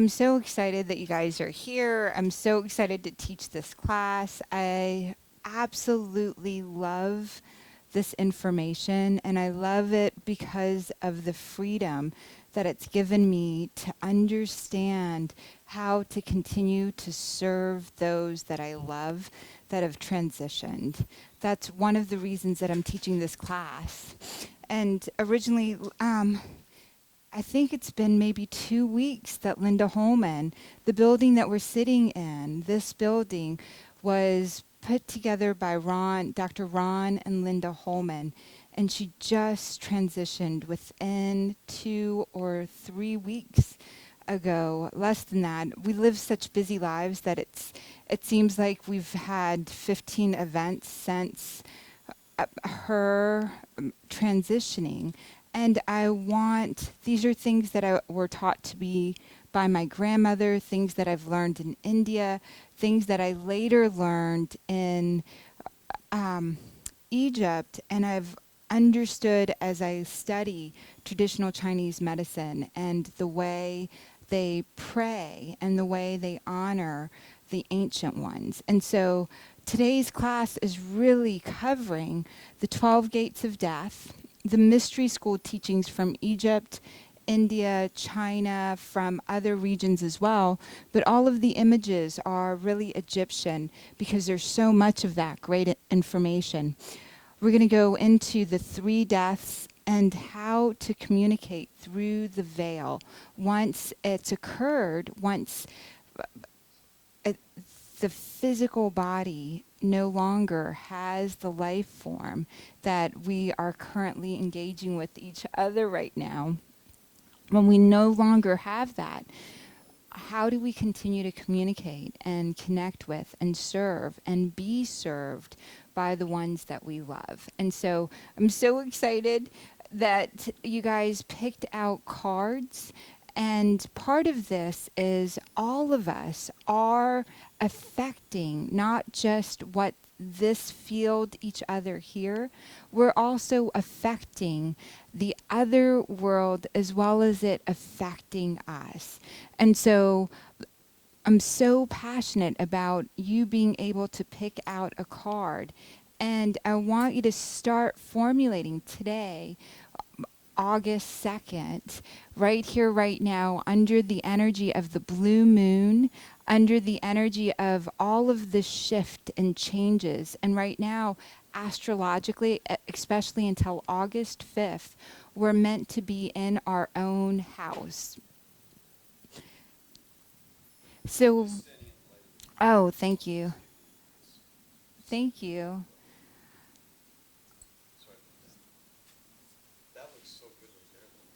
I'm so excited that you guys are here. I'm so excited to teach this class. I absolutely love this information, and I love it because of the freedom that it's given me to understand how to continue to serve those that I love that have transitioned. That's one of the reasons that I'm teaching this class. And originally, I think it's been maybe 2 weeks that Linda Holman, the building that we're sitting in, this building was put together by Dr. Ron and Linda Holman, and she just transitioned within 2 or 3 weeks ago, less than that. We live such busy lives that it seems like we've had 15 events since her transitioning. And these are things that I were taught to be by my grandmother, things that I've learned in India, things that I later learned in Egypt, and I've understood as I study traditional Chinese medicine and the way they pray and the way they honor the ancient ones. And so today's class is really covering the 12 gates of death, the mystery school teachings from Egypt, India, China, from other regions as well, but all of the images are really Egyptian because there's so much of that great information. We're going to go into the 3 deaths and how to communicate through the veil. Once it's occurred, once the physical body no longer has the life form that we are currently engaging with each other right now, when we no longer have that, how do we continue to communicate and connect with and serve and be served by the ones that we love? And so I'm so excited that you guys picked out cards. And part of this is all of us are affecting not just what this field, each other here, we're also affecting the other world as well as it affecting us. And so I'm so passionate about you being able to pick out a card. And I want you to start formulating today, August 2nd, right here, right now, under the energy of the blue moon, under the energy of all of the shift and changes. And right now, astrologically, especially until August 5th, we're meant to be in our own house. So, oh, thank you. Thank you.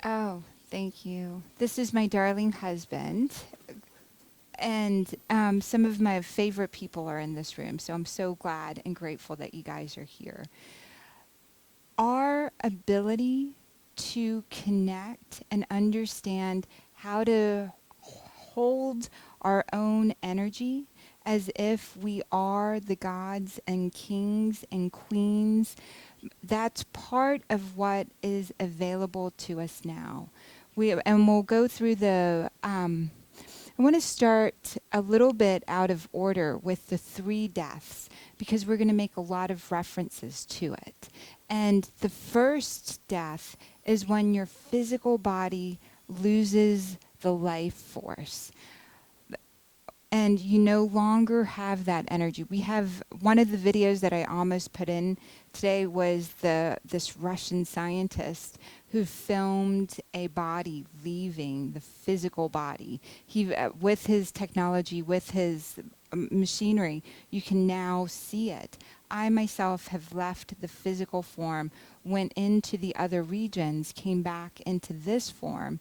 Oh, thank you. This is my darling husband. And some of my favorite people are in this room, so I'm so glad and grateful that you guys are here. Our ability to connect and understand how to hold our own energy as if we are the gods and kings and queens, that's part of what is available to us now. We'll go through I want to start a little bit out of order with the 3 deaths because we're going to make a lot of references to it. And the first death is when your physical body loses the life force. And you no longer have that energy. We have one of the videos that I almost put in today was this Russian scientist who filmed a body leaving the physical body. He, with his technology, with his machinery, you can now see it. I myself have left the physical form, went into the other regions, came back into this form,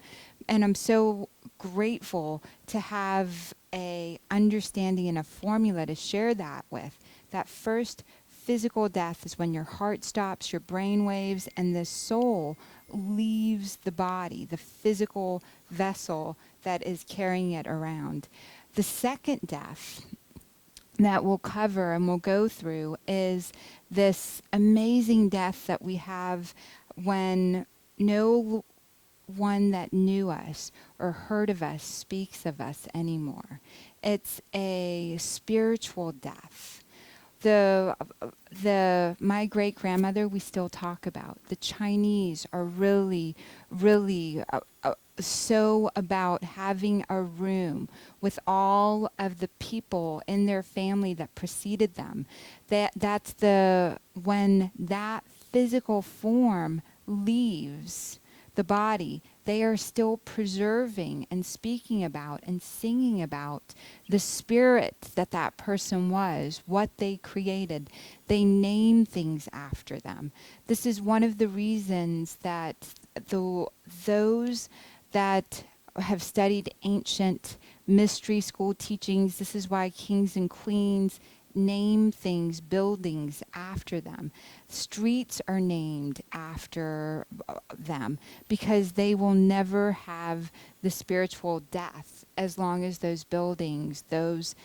and I'm so grateful to have a understanding and a formula to share that with. That first physical death is when your heart stops, your brain waves, and the soul leaves the body, the physical vessel that is carrying it around. The second death that we'll cover and we'll go through is this amazing death that we have when no one that knew us or heard of us speaks of us anymore. It's a spiritual death. My great grandmother we still talk about. The Chinese are really, really so about having a room with all of the people in their family that preceded them. That's when that physical form leaves the body, they are still preserving and speaking about and singing about the spirit that person was, what they created. They name things after them. This is one of the reasons that those that have studied ancient mystery school teachings, this is why kings and queens name things, buildings after them. Streets are named after them because they will never have the spiritual death as long as those buildings, those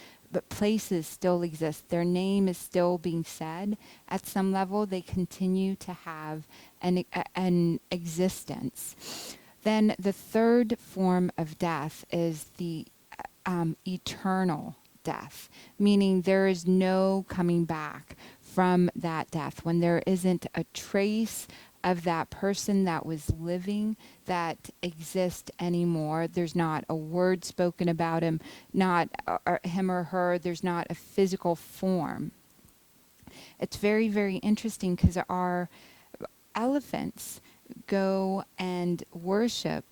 places still exist. Their name is still being said. At some level, they continue to have an existence. Then the third form of death is the eternal death, meaning there is no coming back from that death. When there isn't a trace of that person that was living that exists anymore, there's not a word spoken about him, not him or her, there's not a physical form. It's very, very interesting because our elephants go and worship.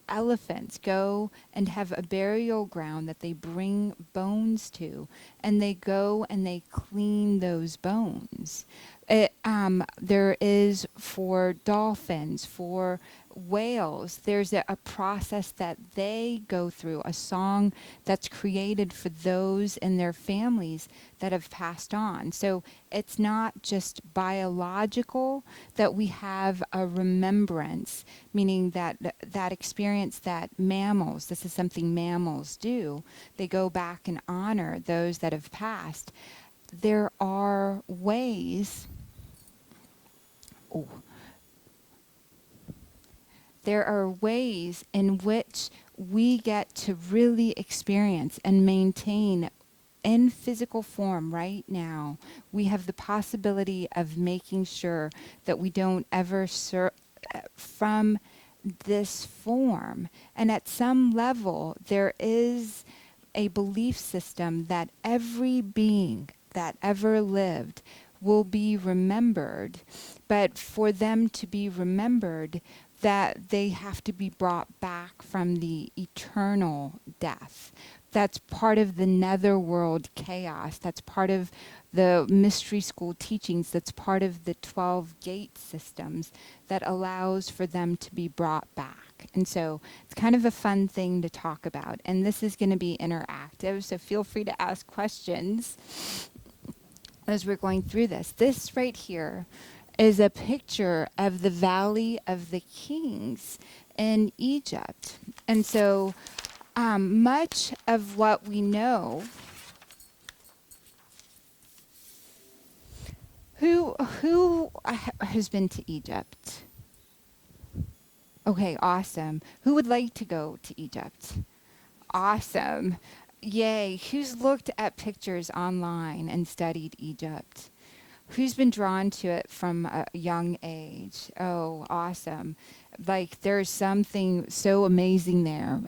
Elephants go and have a burial ground that they bring bones to, and they go and they clean those bones. There is for dolphins, for whales, there's a process that they go through, a song that's created for those in their families that have passed on. So it's not just biological that we have a remembrance, meaning that that experience that mammals, this is something mammals do, they go back and honor those that have passed. There are ways, in which we get to really experience and maintain in physical form right now. We have the possibility of making sure that we don't ever from this form. And at some level, there is a belief system that every being that ever lived will be remembered, but for them to be remembered, that they have to be brought back from the eternal death. That's part of the netherworld chaos. That's part of the mystery school teachings. That's part of the 12 gate systems that allows for them to be brought back. And so it's kind of a fun thing to talk about. And this is going to be interactive, so feel free to ask questions as we're going through this. This right here is a picture of the Valley of the Kings in Egypt. And so much of what we know, who has been to Egypt? Okay, awesome. Who would like to go to Egypt? Awesome. Yay. Who's looked at pictures online and studied Egypt? Who's been drawn to it from a young age? Oh, awesome. Like, there's something so amazing there.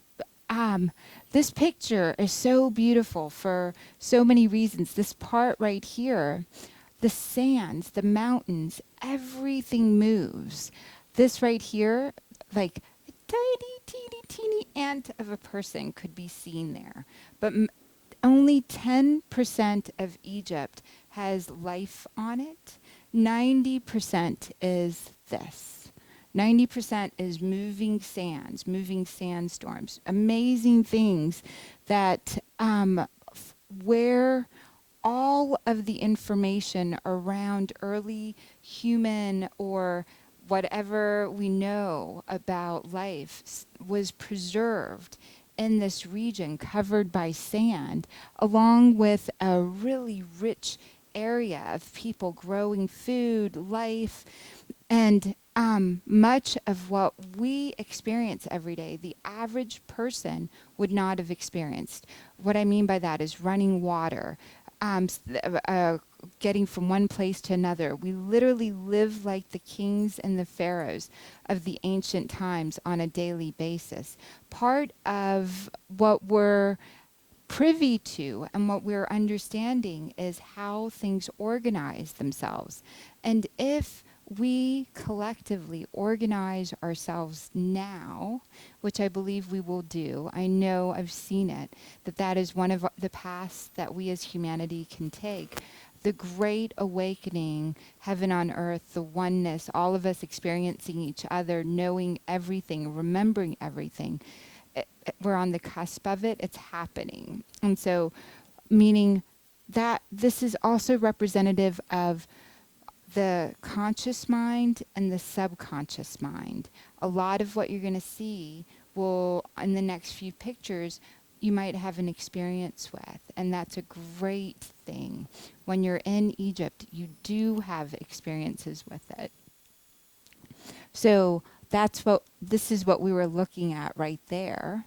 This picture is so beautiful for so many reasons. This part right here, the sands, the mountains, everything moves. This right here, like a tiny, teeny, teeny ant of a person could be seen there. But only 10% of Egypt has life on it. 90% is this. 90% is moving sands, moving sandstorms, amazing things that where all of the information around early human or whatever we know about life was preserved in this region covered by sand, along with a really rich area of people growing food, life, and much of what we experience every day, the average person would not have experienced. What I mean by that is running water, getting from one place to another. We literally live like the kings and the pharaohs of the ancient times on a daily basis. Part of what we're privy to and what we're understanding is how things organize themselves. And if we collectively organize ourselves now, which I believe we will do, I know I've seen it, that is one of the paths that we as humanity can take. The great awakening, heaven on earth, the oneness, all of us experiencing each other, knowing everything, remembering everything. We're on the cusp of it. It's happening. And so, meaning that this is also representative of the conscious mind and the subconscious mind. A lot of what you're going to see will, in the next few pictures, you might have an experience with. And that's a great thing. When you're in Egypt, you do have experiences with it. So this is what we were looking at right there.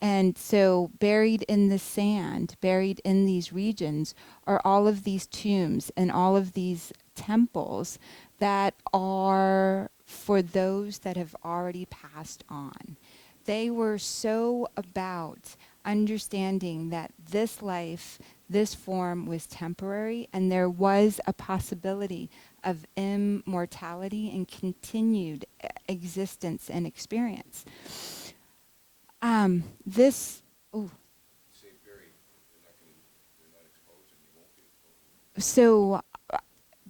And so buried in the sand, buried in these regions, are all of these tombs and all of these temples that are for those that have already passed on. They were so about understanding that this life, this form was temporary, and there was a possibility of immortality and continued existence and experience. This, ooh. So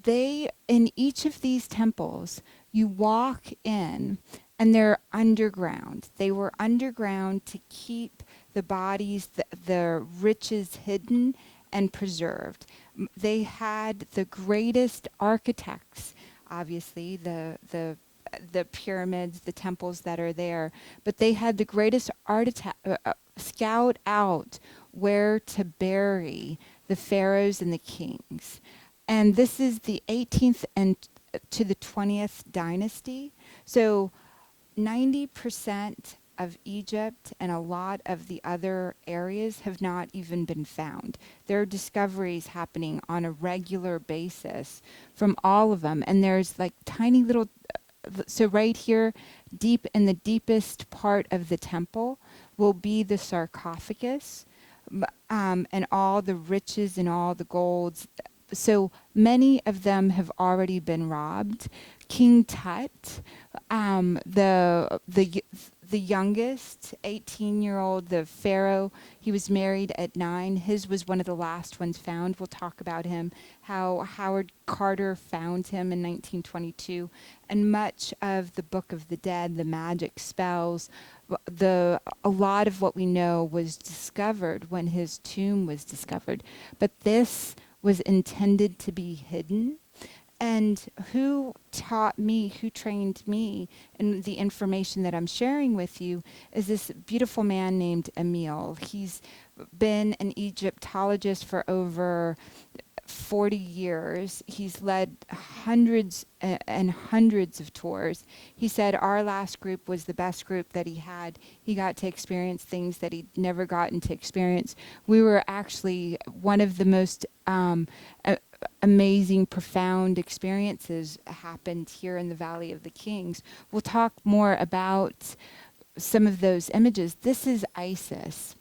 they, in each of these temples, you walk in and they're underground. They were underground to keep the bodies, the riches hidden and preserved. They had the greatest architects, obviously, the pyramids, the temples that are there, but they had the greatest scout out where to bury the pharaohs and the kings. And this is the 18th and to the 20th dynasty. So 90% of Egypt and a lot of the other areas have not even been found. There are discoveries happening on a regular basis from all of them. And there's like tiny little, so right here, deep in the deepest part of the temple will be the sarcophagus, and all the riches and all the golds. So many of them have already been robbed. King Tut, the youngest, 18-year-old, the pharaoh, he was married at 9. His was one of the last ones found. We'll talk about him, how Howard Carter found him in 1922. And much of the Book of the Dead, the magic spells, a lot of what we know was discovered when his tomb was discovered. But this was intended to be hidden. And who taught me, who trained me in the information that I'm sharing with you is this beautiful man named Emil. He's been an Egyptologist for over 40 years. He's led hundreds and hundreds of tours. He said our last group was the best group that he had. He got to experience things that he'd never gotten to experience. We were actually one of the most amazing, profound experiences happened here in the Valley of the Kings. We'll talk more about some of those images. This is Isis.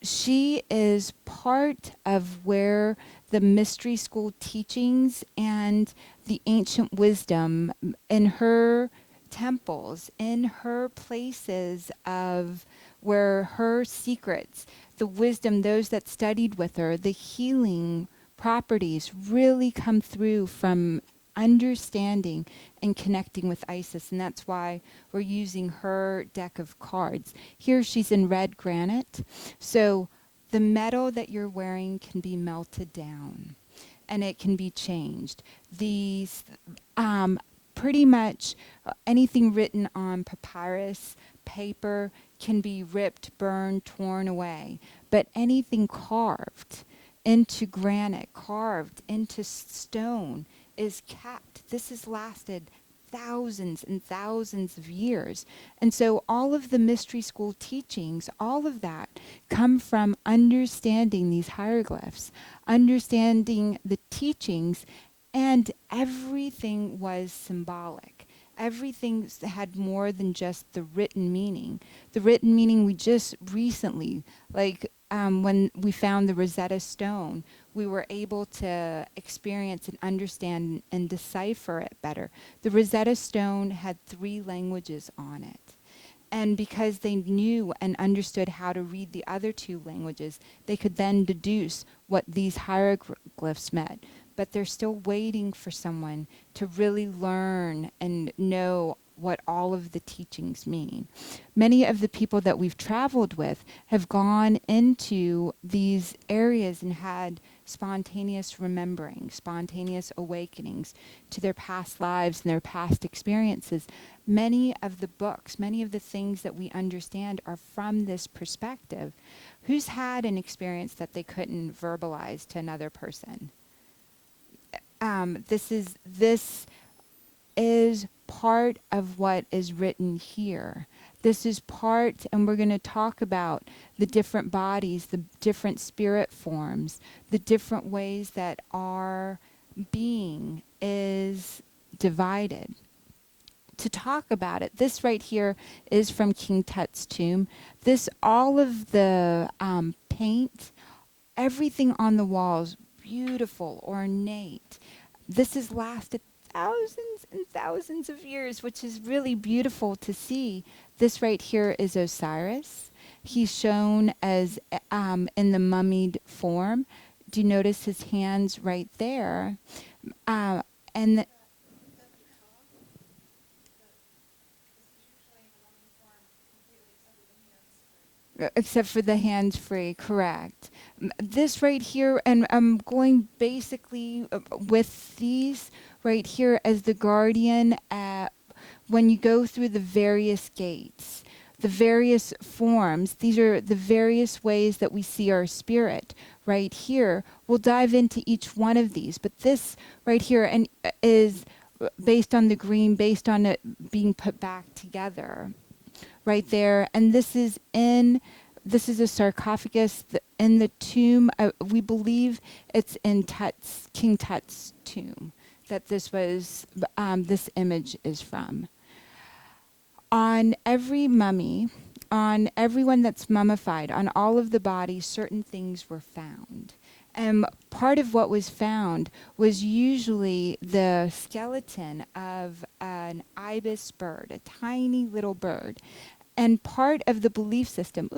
She is part of where the mystery school teachings and the ancient wisdom in her temples, in her places of where her secrets, the wisdom, those that studied with her, the healing properties really come through from understanding and connecting with Isis. And that's why we're using her deck of cards. Here she's in red granite. So the metal that you're wearing can be melted down and it can be changed. These pretty much anything written on papyrus, paper can be ripped, burned, torn away. But anything carved into granite, carved into stone, is kept. This has lasted thousands and thousands of years. And so all of the mystery school teachings, all of that come from understanding these hieroglyphs, understanding the teachings, and everything was symbolic. Everything had more than just the written meaning. The written meaning we just recently, when we found the Rosetta Stone, we were able to experience and understand and decipher it better. The Rosetta Stone had 3 languages on it. And because they knew and understood how to read the other 2 languages, they could then deduce what these hieroglyphs meant. But they're still waiting for someone to really learn and know what all of the teachings mean. Many of the people that we've traveled with have gone into these areas and had spontaneous remembering, spontaneous awakenings to their past lives and their past experiences. Many of the books, many of the things that we understand are from this perspective. Who's had an experience that they couldn't verbalize to another person? This is part of what is written here. This is part, and we're going to talk about the different bodies, the different spirit forms, the different ways that our being is divided. To talk about it, this right here is from King Tut's tomb. All of the paint, everything on the walls, beautiful, ornate. This has lasted thousands and thousands of years, which is really beautiful to see. This right here is Osiris. He's shown as in the mummied form. Do you notice his hands right there? And except for the hands free, correct. This right here, and I'm going basically with these right here as the guardian when you go through the various gates, the various forms, these are the various ways that we see our spirit right here. We'll dive into each one of these, but this right here and is based on the green, based on it being put back together. Right there, and this is a sarcophagus in the tomb. We believe it's in King Tut's tomb that this image is from. On every mummy, on everyone that's mummified, on all of the bodies, certain things were found. And part of what was found was usually the skeleton of an ibis bird, a tiny little bird. And part of the belief system,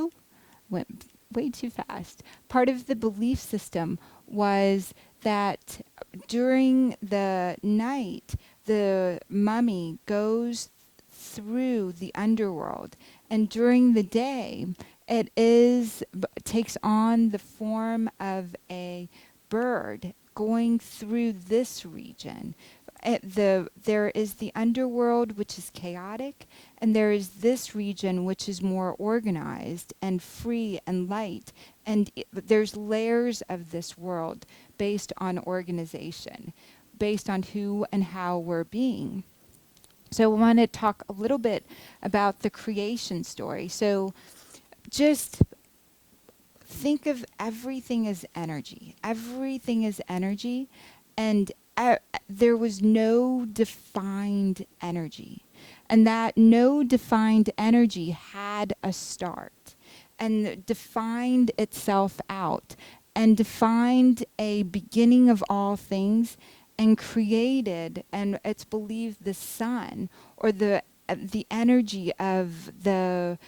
went way too fast. Part of the belief system was that during the night, the mummy goes through the underworld, and during the day, it takes on the form of a bird going through this region. There is the underworld, which is chaotic, and there is this region, which is more organized and free and light. And there's layers of this world based on organization, based on who and how we're being. So I want to talk a little bit about the creation story. So just think of everything as energy. Everything is energy, and there was no defined energy. And that no defined energy had a start and defined itself out and defined a beginning of all things and created, and it's believed, the sun, or the energy of the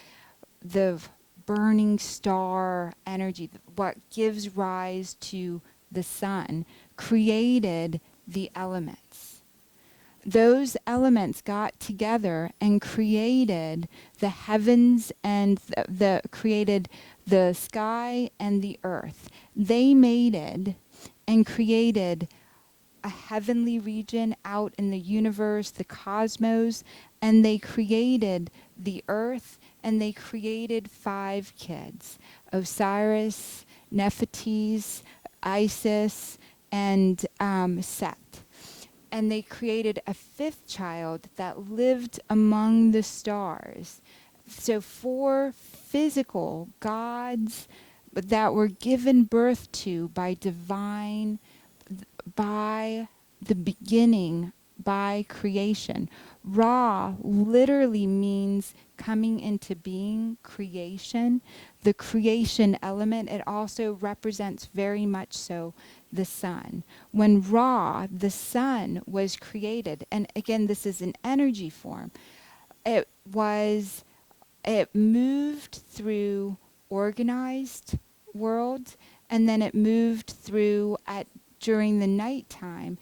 burning star energy, what gives rise to the sun, created the elements. Those elements got together and created the heavens and created the sky and the earth. They mated and created a heavenly region out in the universe, the cosmos, and they created the earth, and they created 5 kids: Osiris, Nephthys, Isis, and Set. And they created a fifth child that lived among the stars. So 4 physical gods that were given birth to by the beginning, by creation. Ra literally means coming into being, creation, the creation element. It also represents very much so the sun. When Ra, the sun, was created, and again, this is an energy form, it moved through organized world, and then it moved through during the nighttime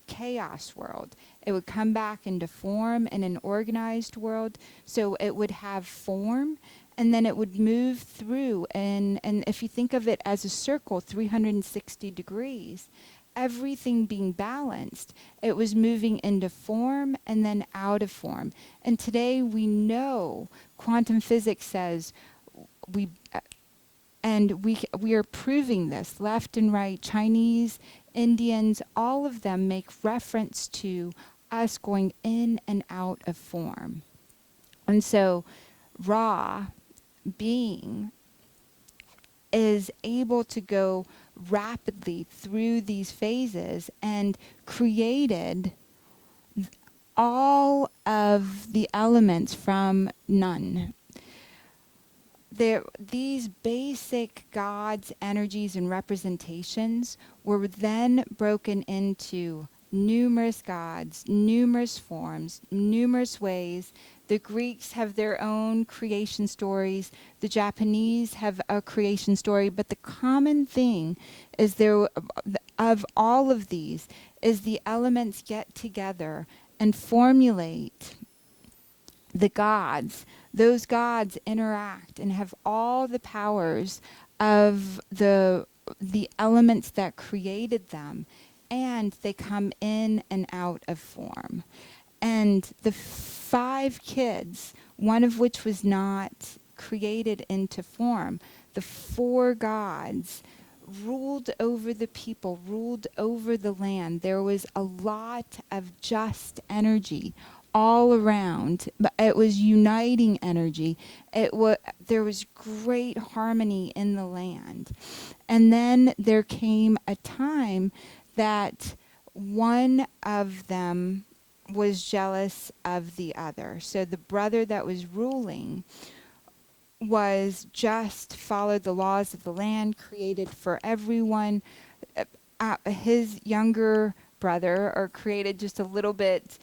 chaos world. It would come back into form in an organized world, so it would have form, and then it would move through, and if you think of it as a circle, 360 degrees, everything being balanced, it was moving into form and then out of form. And today we know, quantum physics says, we are proving this left and right. Chinese, Indians, all of them make reference to us going in and out of form. And so Ra, being, is able to go rapidly through these phases and created all of the elements from none. These basic gods, energies, and representations were then broken into numerous gods, numerous forms, numerous ways. The Greeks have their own creation stories. The Japanese have a creation story. But the common thing is of all of these is the elements get together and formulate the gods. Those gods interact and have all the powers of the elements that created them, and they come in and out of form. And the 5 kids, one of which was not created into form, the 4 gods ruled over the people, ruled over the land. There was a lot of just energy all around, but it was uniting energy. There was great harmony in the land. And then there came a time that one of them was jealous of the other. So the brother that was ruling was just followed the laws of the land created for everyone. His younger brother, or created just a little bit,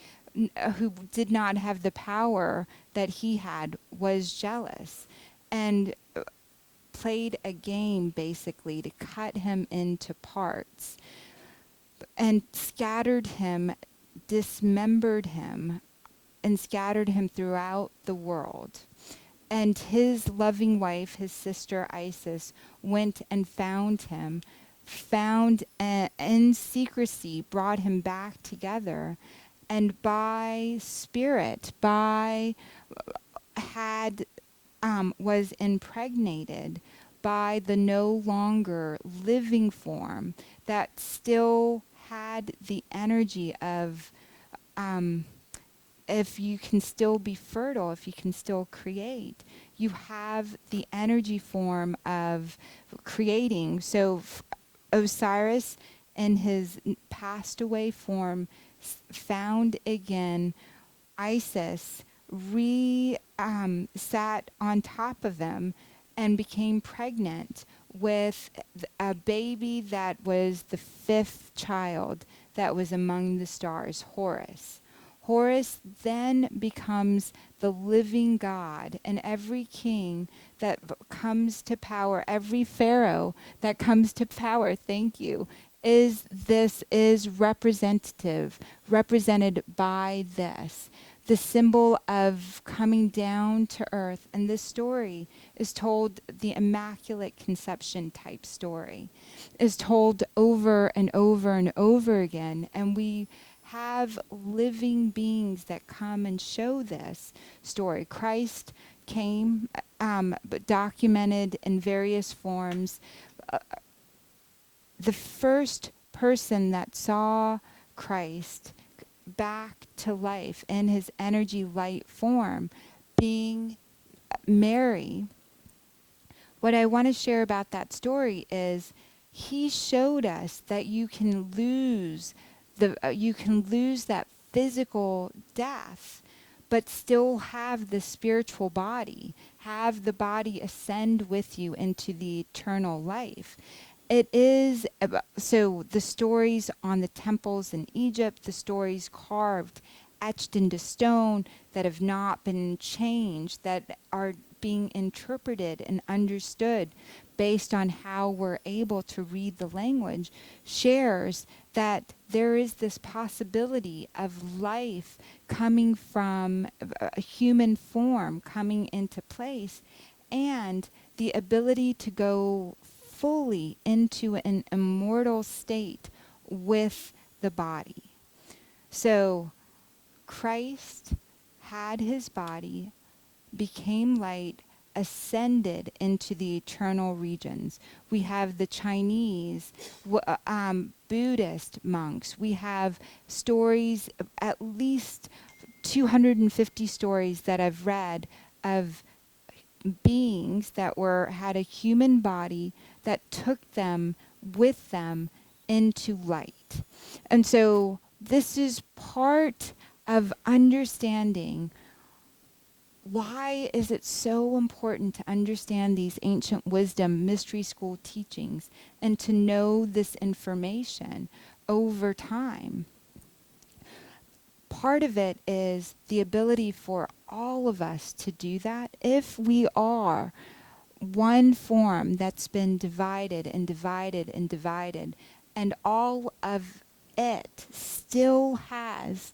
who did not have the power that he had, was jealous and played a game basically to cut him into parts and scattered him, dismembered him, and scattered him throughout the world. And his loving wife, his sister Isis, went and found him, in secrecy, brought him back together, and by spirit, was impregnated by the no longer living form that still had the energy of, if you can still be fertile, if you can still create, you have the energy form of creating. So Osiris, in his passed away form, found again Isis, sat on top of him and became pregnant with a baby that was the 5th child that was among the stars, Horus. Horus then becomes the living God, and every king that comes to power, every pharaoh that comes to power, thank you, is represented by this, the symbol of coming down to earth. And this story is told, the Immaculate Conception type story, is told over and over and over again, and we have living beings that come and show this story. Christ came, but documented in various forms. The first person that saw Christ back to life in his energy light form, being Mary. What I want to share about that story is he showed us that you can lose that physical death, but still have the spiritual body, have the body ascend with you into the eternal life. It is so the stories on the temples in Egypt, the stories carved, etched into stone that have not been changed, that are being interpreted and understood based on how we're able to read the language, shares that there is this possibility of life coming from a human form coming into place, and the ability to go fully into an immortal state with the body. So Christ had his body, became light, ascended into the eternal regions. We have the Chinese, Buddhist monks. We have stories, at least 250 stories that I've read of beings that had a human body that took them with them into light. And so this is part of understanding why is it so important to understand these ancient wisdom mystery school teachings and to know this information over time. Part of it is the ability for all of us to do that if we are one form that's been divided and divided and divided, and all of it still has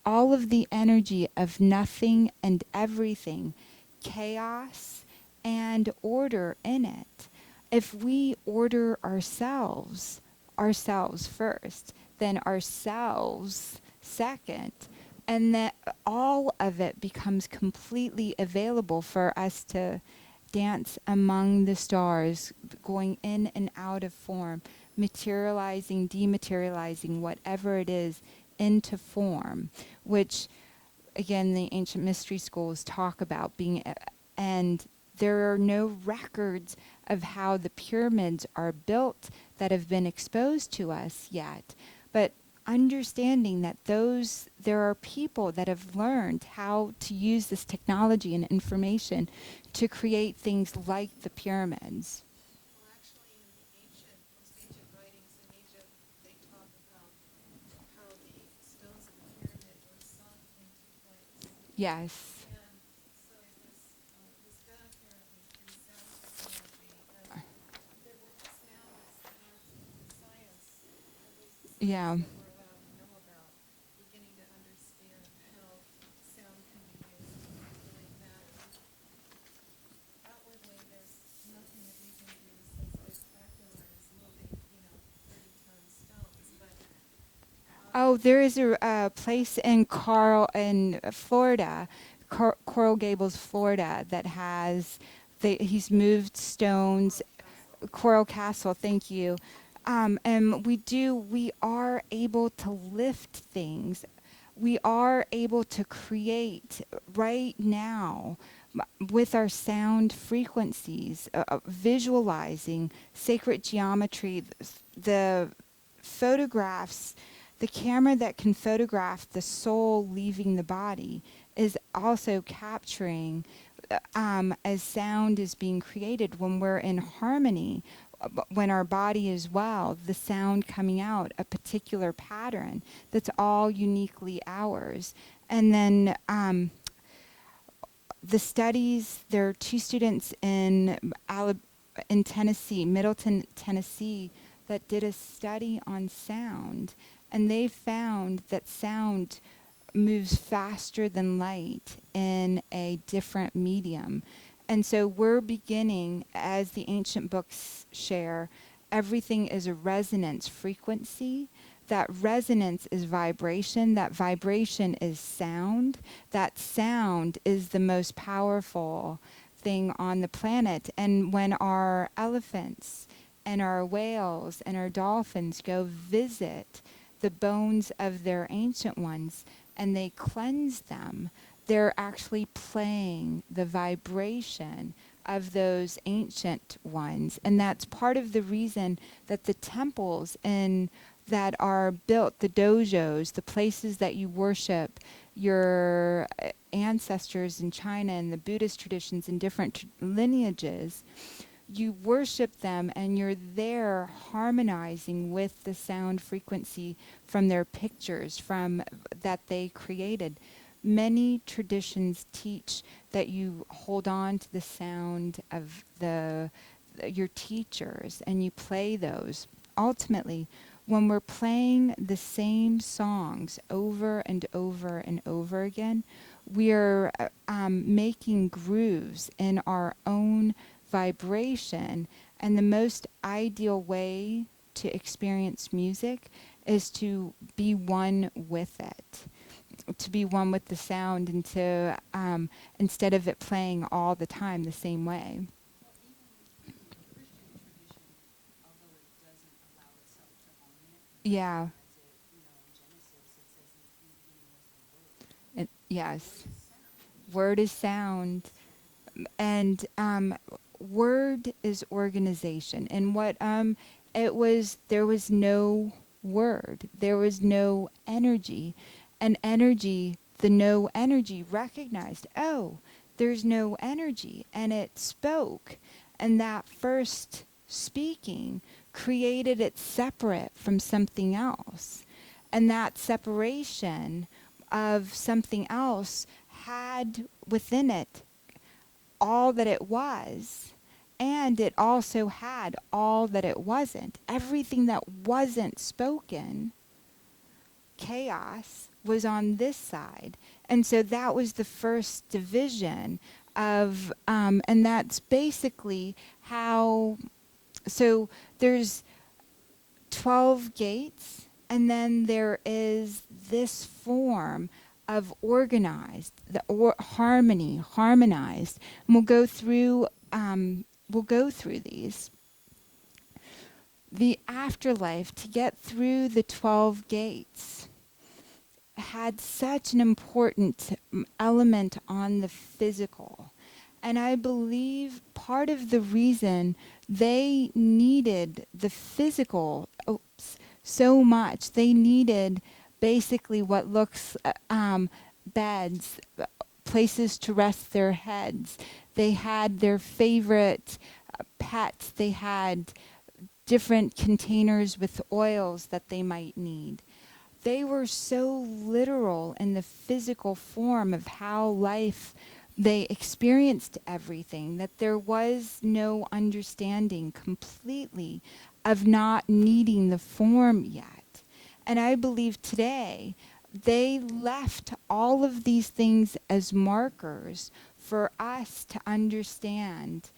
all of the energy of nothing and everything, chaos and order in it. If we order ourselves first, then ourselves second, and that all of it becomes completely available for us to dance among the stars, going in and out of form, materializing, dematerializing, whatever it is, into form, which again the ancient mystery schools talk about being, and there are no records of how the pyramids are built that have been exposed to us yet, but understanding that there are people that have learned how to use this technology and information to create things like the pyramids. Yes. Yeah. Oh, there is a place in Florida, Coral Gables, Florida, that has he's moved stones. Coral Castle, thank you. And we are able to lift things. We are able to create right now with our sound frequencies, visualizing sacred geometry, the photographs. The camera that can photograph the soul leaving the body is also capturing as sound is being created when we're in harmony, when our body is well, the sound coming out, a particular pattern that's all uniquely ours. And then the studies, there are two students in Tennessee, Middleton, Tennessee, that did a study on sound, and they found that sound moves faster than light in a different medium. And so we're beginning, as the ancient books share, everything is a resonance frequency. That resonance is vibration. That vibration is sound. That sound is the most powerful thing on the planet. And when our elephants and our whales and our dolphins go visit the bones of their ancient ones and they cleanse them, they're actually playing the vibration of those ancient ones. And that's part of the reason that the temples that are built, the dojos, the places that you worship your ancestors in China and the Buddhist traditions and different lineages, you worship them and you're there harmonizing with the sound frequency from their pictures from that they created. Many traditions teach that you hold on to the sound of your teachers and you play those. Ultimately, when we're playing the same songs over and over and over again, we're making grooves in our own vibration. And the most ideal way to experience music is to be one with it, to be one with the sound, and to instead of it playing all the time the same way. Well, even the Christian tradition, although it doesn't allow itself to own it, Yeah. as it, in Genesis, it says in the beginning was the Word. Yes. Word is sound. Word is sound. And word is organization. And what there was no word, there was no energy. And energy, the no energy recognized, oh, there's no energy. And it spoke. And that first speaking created it separate from something else. And that separation of something else had within it all that it was, and it also had all that it wasn't. Everything that wasn't spoken, chaos, was on this side. And so that was the first division of, and that's basically how, so there's 12 gates, and then there is this form of organized, harmonized. And we'll go through these. The afterlife, to get through the 12 gates, had such an important element on the physical. And I believe part of the reason they needed the physical so much, they needed basically what looks beds, places to rest their heads. They had their favorite pets. They had different containers with oils that they might need. They were so literal in the physical form of how life, they experienced everything, that there was no understanding completely of not needing the form yet. And I believe today they left all of these things as markers for us to understand.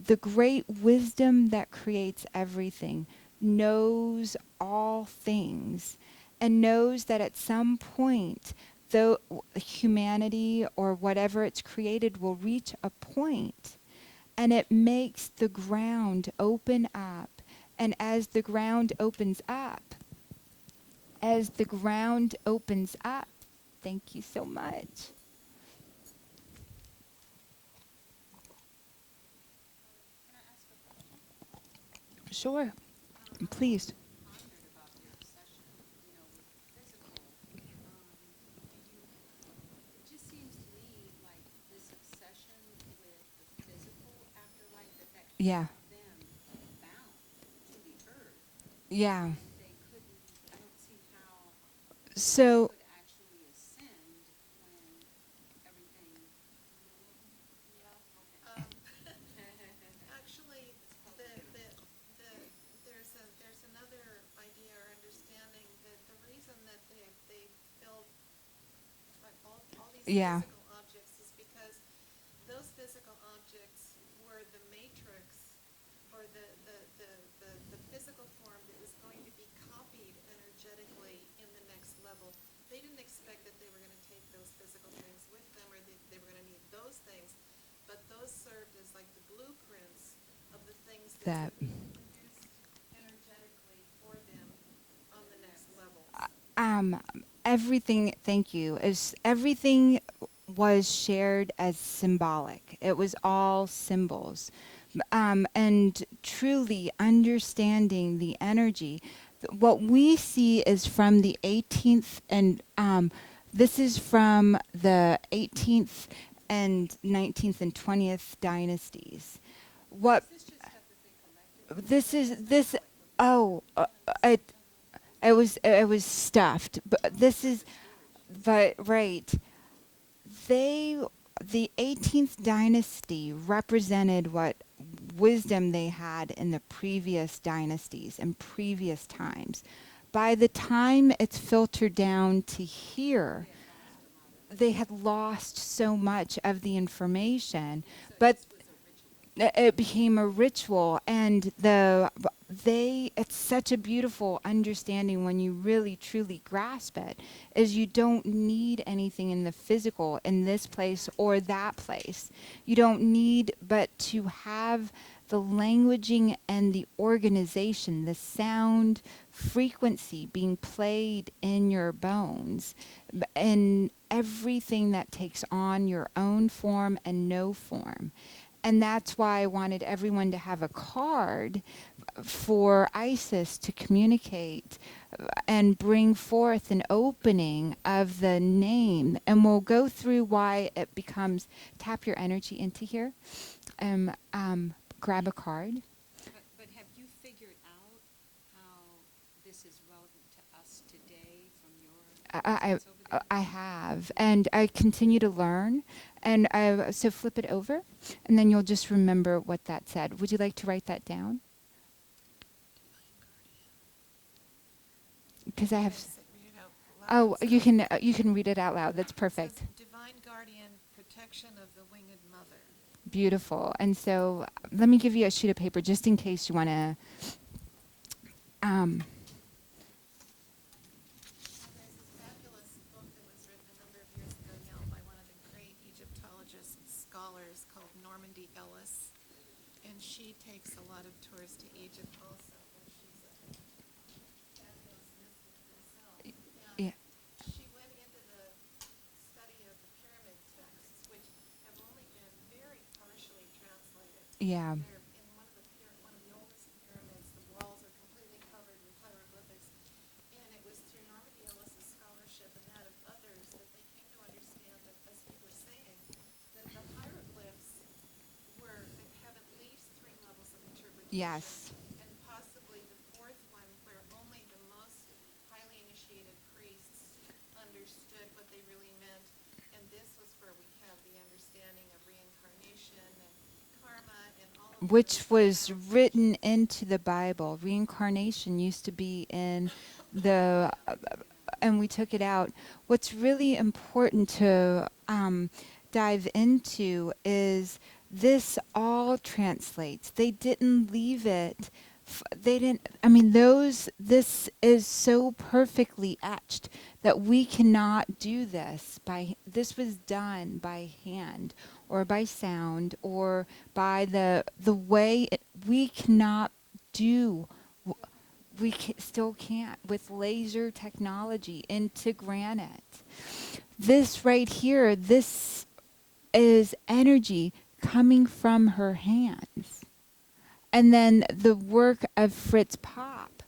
The great wisdom that creates everything knows all things and knows that at some point, though humanity or whatever it's created will reach a point, and it makes the ground open up. And as the ground opens up, thank you so much. Can I ask a question? Sure, please. Pondered about the obsession, with the physical. It just seems to me like this obsession with the physical afterlife that Yeah. keeps them bound to the earth. Yeah. And they couldn't, I don't see how So, could actually ascend when everything. Yeah. Okay. Actually, there's another idea or understanding that the reason that they build like all these yeah. physical objects is because those physical objects were the matrix or the physical form that was going to be copied energetically in the next level. They didn't expect that they were going to take those physical things with them or they were going to need those things, but those served as like the blueprints of the things that would be produced energetically for them on the next level. everything, thank you, is everything was shared as symbolic. It was all symbols. And truly understanding the energy. What we see is from the 18th, and this is from the 18th and 19th and 20th dynasties. What Is this just stuff that they collected? this is this oh it was stuffed, but this is but right. They the 18th dynasty represented what wisdom they had in the previous dynasties and previous times. By the time it's filtered down to here, they had lost so much of the information, but it became a ritual, and it's such a beautiful understanding when you really truly grasp it, is you don't need anything in the physical in this place or that place. You don't need but to have the languaging and the organization, the sound frequency being played in your bones, and everything that takes on your own form and no form. And that's why I wanted everyone to have a card for Isis to communicate and bring forth an opening of the name. And we'll go through why it becomes, tap your energy into here, grab a card. But have you figured out how this is relevant to us today from your I experience over there? I have, and I continue to learn. And so flip it over, and then you'll just remember what that said. Would you like to write that down? Because I have. Read it out loud. Oh, you can read it out loud. That's perfect. It says, Divine Guardian, protection of the winged mother. Beautiful. And so let me give you a sheet of paper just in case you want to. There's this fabulous book that was written a number of years ago now by one of the great Egyptologist scholars called Normandy Ellis. And she takes a lot of tours to Egypt also. And she's a fabulous mystic herself. And Yeah. she went into the study of the pyramid texts, which have only been very partially translated. Yeah. They're in one of the oldest pyramids. The walls are completely covered with hieroglyphics. And it was through Normandy Ellis's scholarship and that of others that they came to understand that, as we were saying, that the hieroglyphs have at least three levels of interpretation. Yes. And possibly the fourth one where only the most highly initiated priests understood what they really meant. And this was where we have the understanding of reincarnation and karma and all of Which those was written into the Bible. Reincarnation used to be in the, and we took it out. What's really important to dive into is this all translates. They didn't leave it. They didn't. I mean, this is so perfectly etched that we cannot do this by. This was done by hand, or by sound, or by the way we cannot do. Still can't with laser technology into granite. This right here, this is energy coming from her hands. And then the work of Fritz Popp,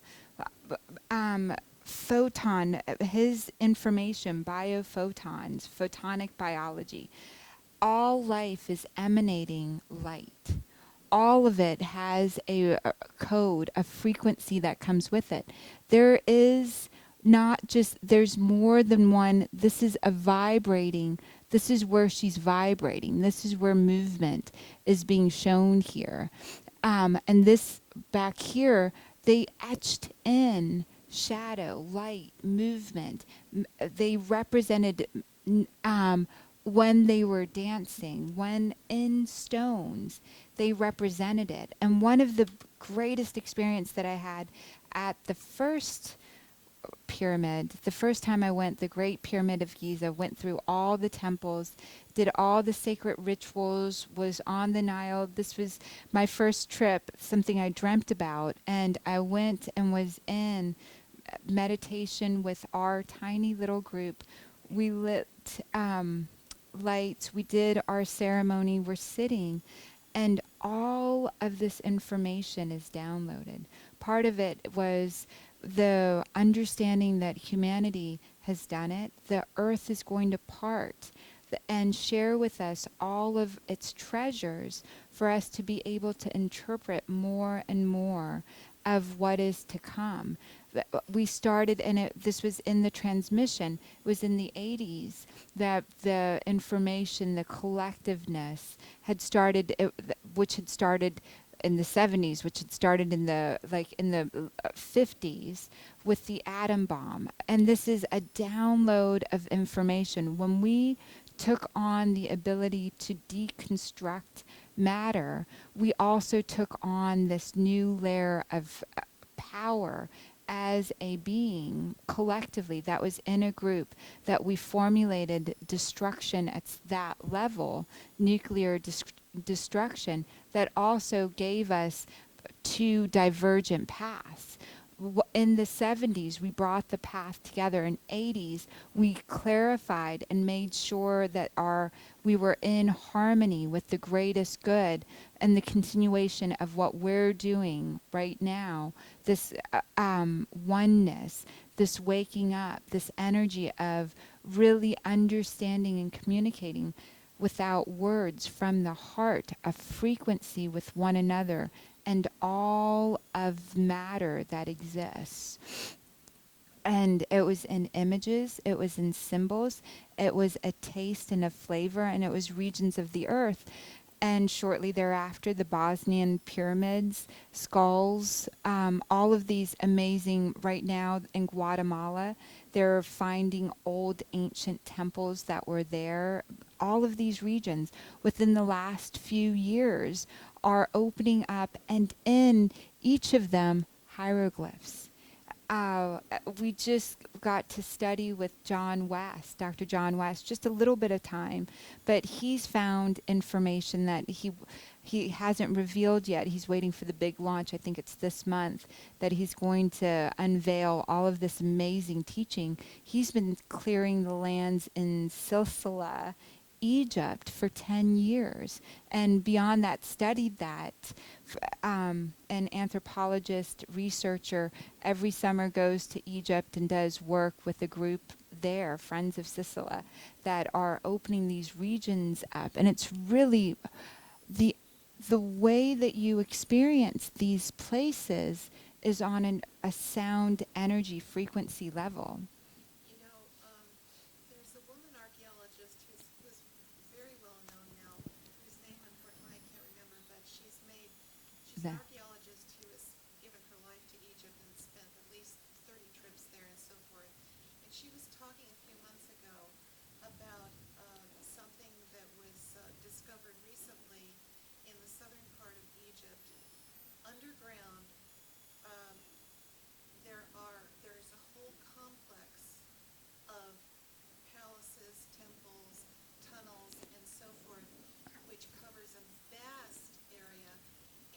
photon, his information, biophotons, photonic biology. All life is emanating light. All of it has a code, a frequency that comes with it. There is not just, there's more than one. This is a vibrating. This is where she's vibrating. This is where movement is being shown here. And this back here, they etched in shadow, light, movement. They represented when they were dancing, when in stones, they represented it. And one of the greatest experience that I had at the first pyramid, the first time I went, the Great Pyramid of Giza, went through all the temples, did all the sacred rituals, was on the Nile. This was my first trip, something I dreamt about. And I went and was in meditation with our tiny little group. We lit lights. We did our ceremony. We're sitting, and all of this information is downloaded. Part of it was the understanding that humanity has done it. The earth is going to part and share with us all of its treasures for us to be able to interpret more and more of what is to come. We started, and this was in the transmission, it was in the 80s that the information, the collectiveness had started, which had started in the 70s, which had started in the 50s with the atom bomb. And this is a download of information. When we took on the ability to deconstruct matter, we also took on this new layer of power as a being collectively that was in a group, that we formulated destruction at that level, nuclear destruction, that also gave us two divergent paths. In the 70s, we brought the path together. In 80s, we clarified and made sure that we were in harmony with the greatest good and the continuation of what we're doing right now. This oneness, this waking up, this energy of really understanding and communicating without words from the heart, a frequency with one another and all of matter that exists. And it was in images, it was in symbols, it was a taste and a flavor, and it was regions of the earth. And shortly thereafter, the Bosnian pyramids, skulls, all of these amazing, right now in Guatemala, they're finding old ancient temples that were there. All of these regions within the last few years are opening up, and in each of them, hieroglyphs. We just got to study with John West, Dr. John West, just a little bit of time, but he's found information that he hasn't revealed yet. He's waiting for the big launch. I think it's this month that he's going to unveil all of this amazing teaching. He's been clearing the lands in Sicily, Egypt for 10 years, and beyond that studied that. An anthropologist, researcher, every summer goes to Egypt and does work with a group there, Friends of Sicily, that are opening these regions up. And it's really the way that you experience these places is on a sound energy frequency level. You know, there's a woman archaeologist who's very well known now, whose name unfortunately I can't remember, but she's an archaeologist who has given her life to Egypt and spent at least 30 trips there and so forth. And she was talking a few months ago about something that was discovered recently in the southern part of Egypt. Underground, there's a whole complex of palaces, temples, tunnels, and so forth, which covers a vast area,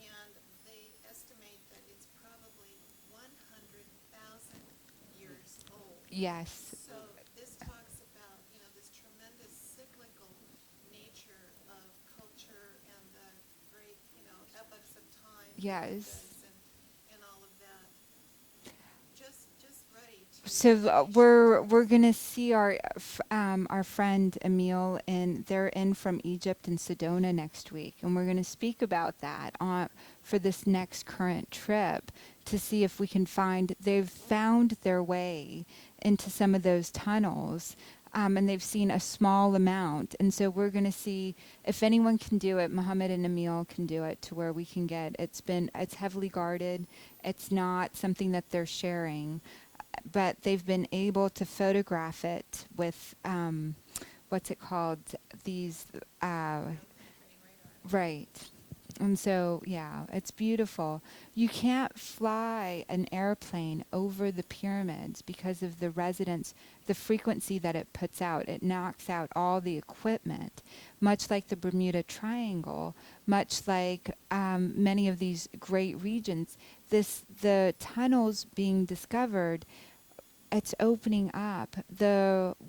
and they estimate that it's probably 100,000 years old. Yes. So this talks about, this tremendous cyclical nature of culture and the great, epochs of time. Yes. And all of that. Just ready to. So we're gonna see our friend Emil, and they're in from Egypt and Sedona next week, and we're gonna speak about that for this next current trip to see if we can find. They've found their way into some of those tunnels, and they've seen a small amount, and so we're gonna see if anyone can do it. Mohammed and Emil can do it to where we can get. It's heavily guarded. It's not something that they're sharing. But they've been able to photograph it with, what's it called? These, right. And so, yeah, it's beautiful. You can't fly an airplane over the pyramids because of the resonance, the frequency that it puts out. It knocks out all the equipment, much like the Bermuda Triangle, much like many of these great regions. The tunnels being discovered it's opening up.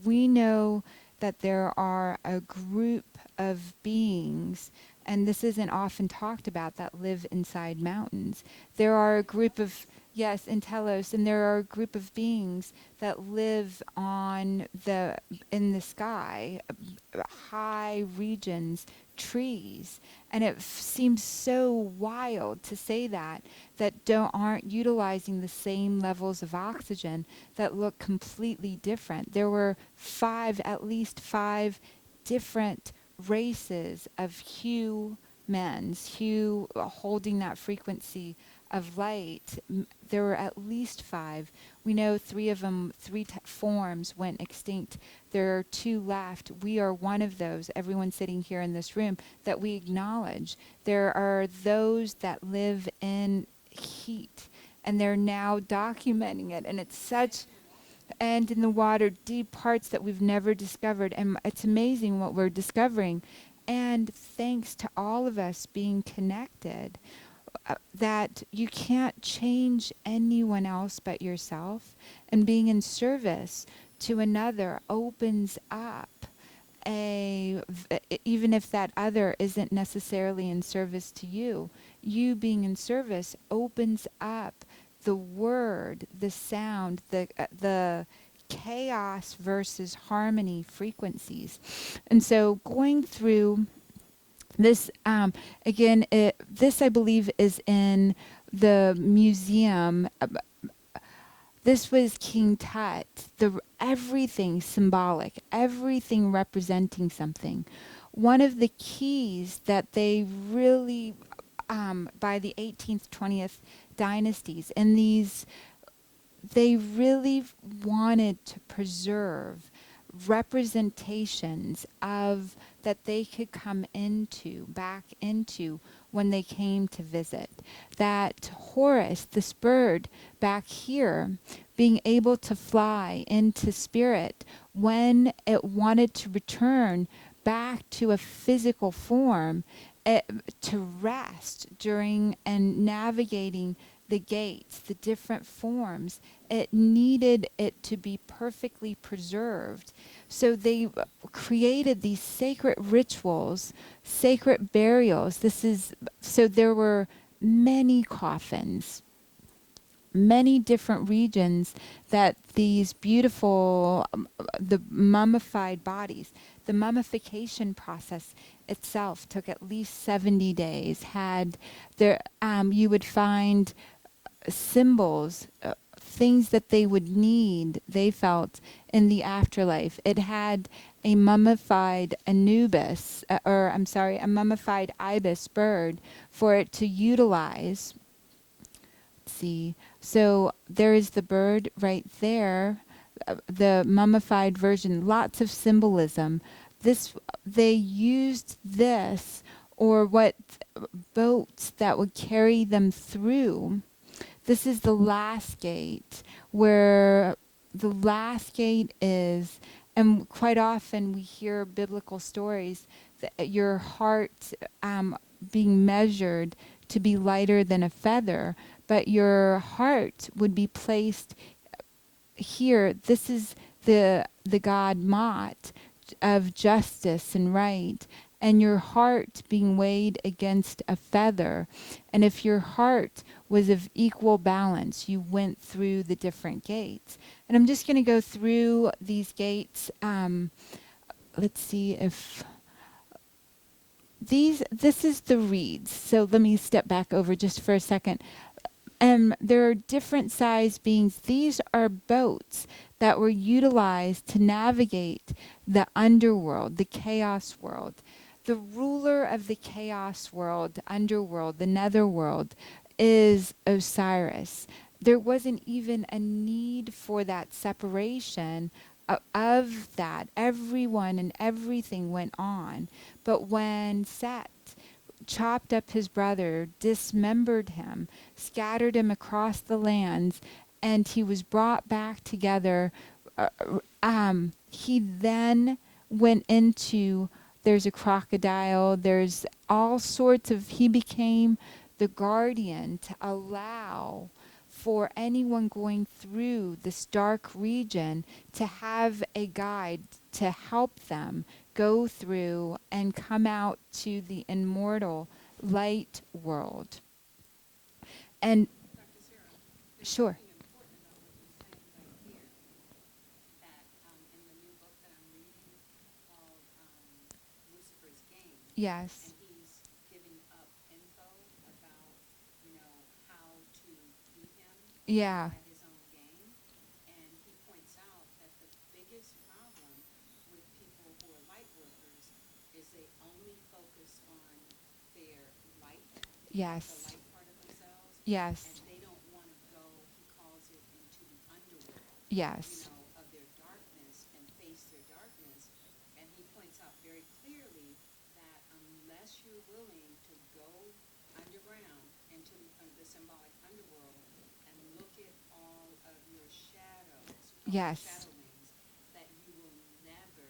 We know that there are a group of beings, and this isn't often talked about, that live inside mountains. There are a group of, yes, in Telos, and there are a group of beings that live in the sky, high regions, trees. And it seems so wild to say that aren't utilizing the same levels of oxygen, that look completely different. There were at least five different races of humans, holding that frequency of light. There were at least five. We know three of them, forms went extinct. There are two left. We are one of those, everyone sitting here in this room, that we acknowledge. There are those that live in heat, and they're now documenting it, and it's such, and in the water, deep parts that we've never discovered, and it's amazing what we're discovering. And thanks to all of us being connected, that you can't change anyone else but yourself, and being in service to another opens up even if that other isn't necessarily in service to you, you being in service opens up the word, the sound, the chaos versus harmony frequencies. And so going through this, again, this I believe is in the museum. This was King Tut. Everything symbolic, everything representing something. One of the keys that they really, by the 18th, 20th dynasties, and they really wanted to preserve representations of that they could come back into when they came to visit. That Horus, this bird back here, being able to fly into spirit when it wanted to return back to a physical form, to rest during and navigating the gates, the different forms. It needed it to be perfectly preserved. So they created these sacred rituals, sacred burials. So there were many coffins, many different regions that these beautiful, the mummified bodies, the mummification process itself took at least 70 days. You would find symbols, things that they would need, they felt, in the afterlife. It had a mummified a mummified ibis bird for it to utilize. Let's see. So there is the bird right there, the mummified version, lots of symbolism. They used this, or what, boats that would carry them through. This is the last gate, where the last gate is, and quite often we hear biblical stories that your heart being measured to be lighter than a feather, but your heart would be placed here. This is the god Mot of justice and right, and your heart being weighed against a feather. And if your heart was of equal balance, you went through the different gates. And I'm just going to go through these gates. Let's see if this is the reeds. So let me step back over just for a second. There are different size beings. These are boats that were utilized to navigate the underworld, the chaos world. The ruler of the chaos world, underworld, the netherworld, is Osiris. There wasn't even a need for that separation of that. Everyone and everything went on. But when Set chopped up his brother, dismembered him, scattered him across the lands, and he was brought back together, he then went into, there's a crocodile, there's all sorts of, he became the guardian to allow for anyone going through this dark region to have a guide to help them go through and come out to the immortal light world. And Dr. Sarah, there's sure. something important about what you're saying right here, that in the new book that I'm reading called Lucifer's Game, Yes. and he's giving up info about, how to beat him Yeah. at his own game. And he points out that the biggest problem with people who are light workers is they only focus on their light, the Yes. light part of themselves, Yes. and they don't want to go, he calls it, into the underworld, Yes. of their darkness and face their darkness. And he points out very clearly that unless you're willing to go underground into the symbolic underworld and look at all of your shadows, all your Yes. shadow wings, that you will never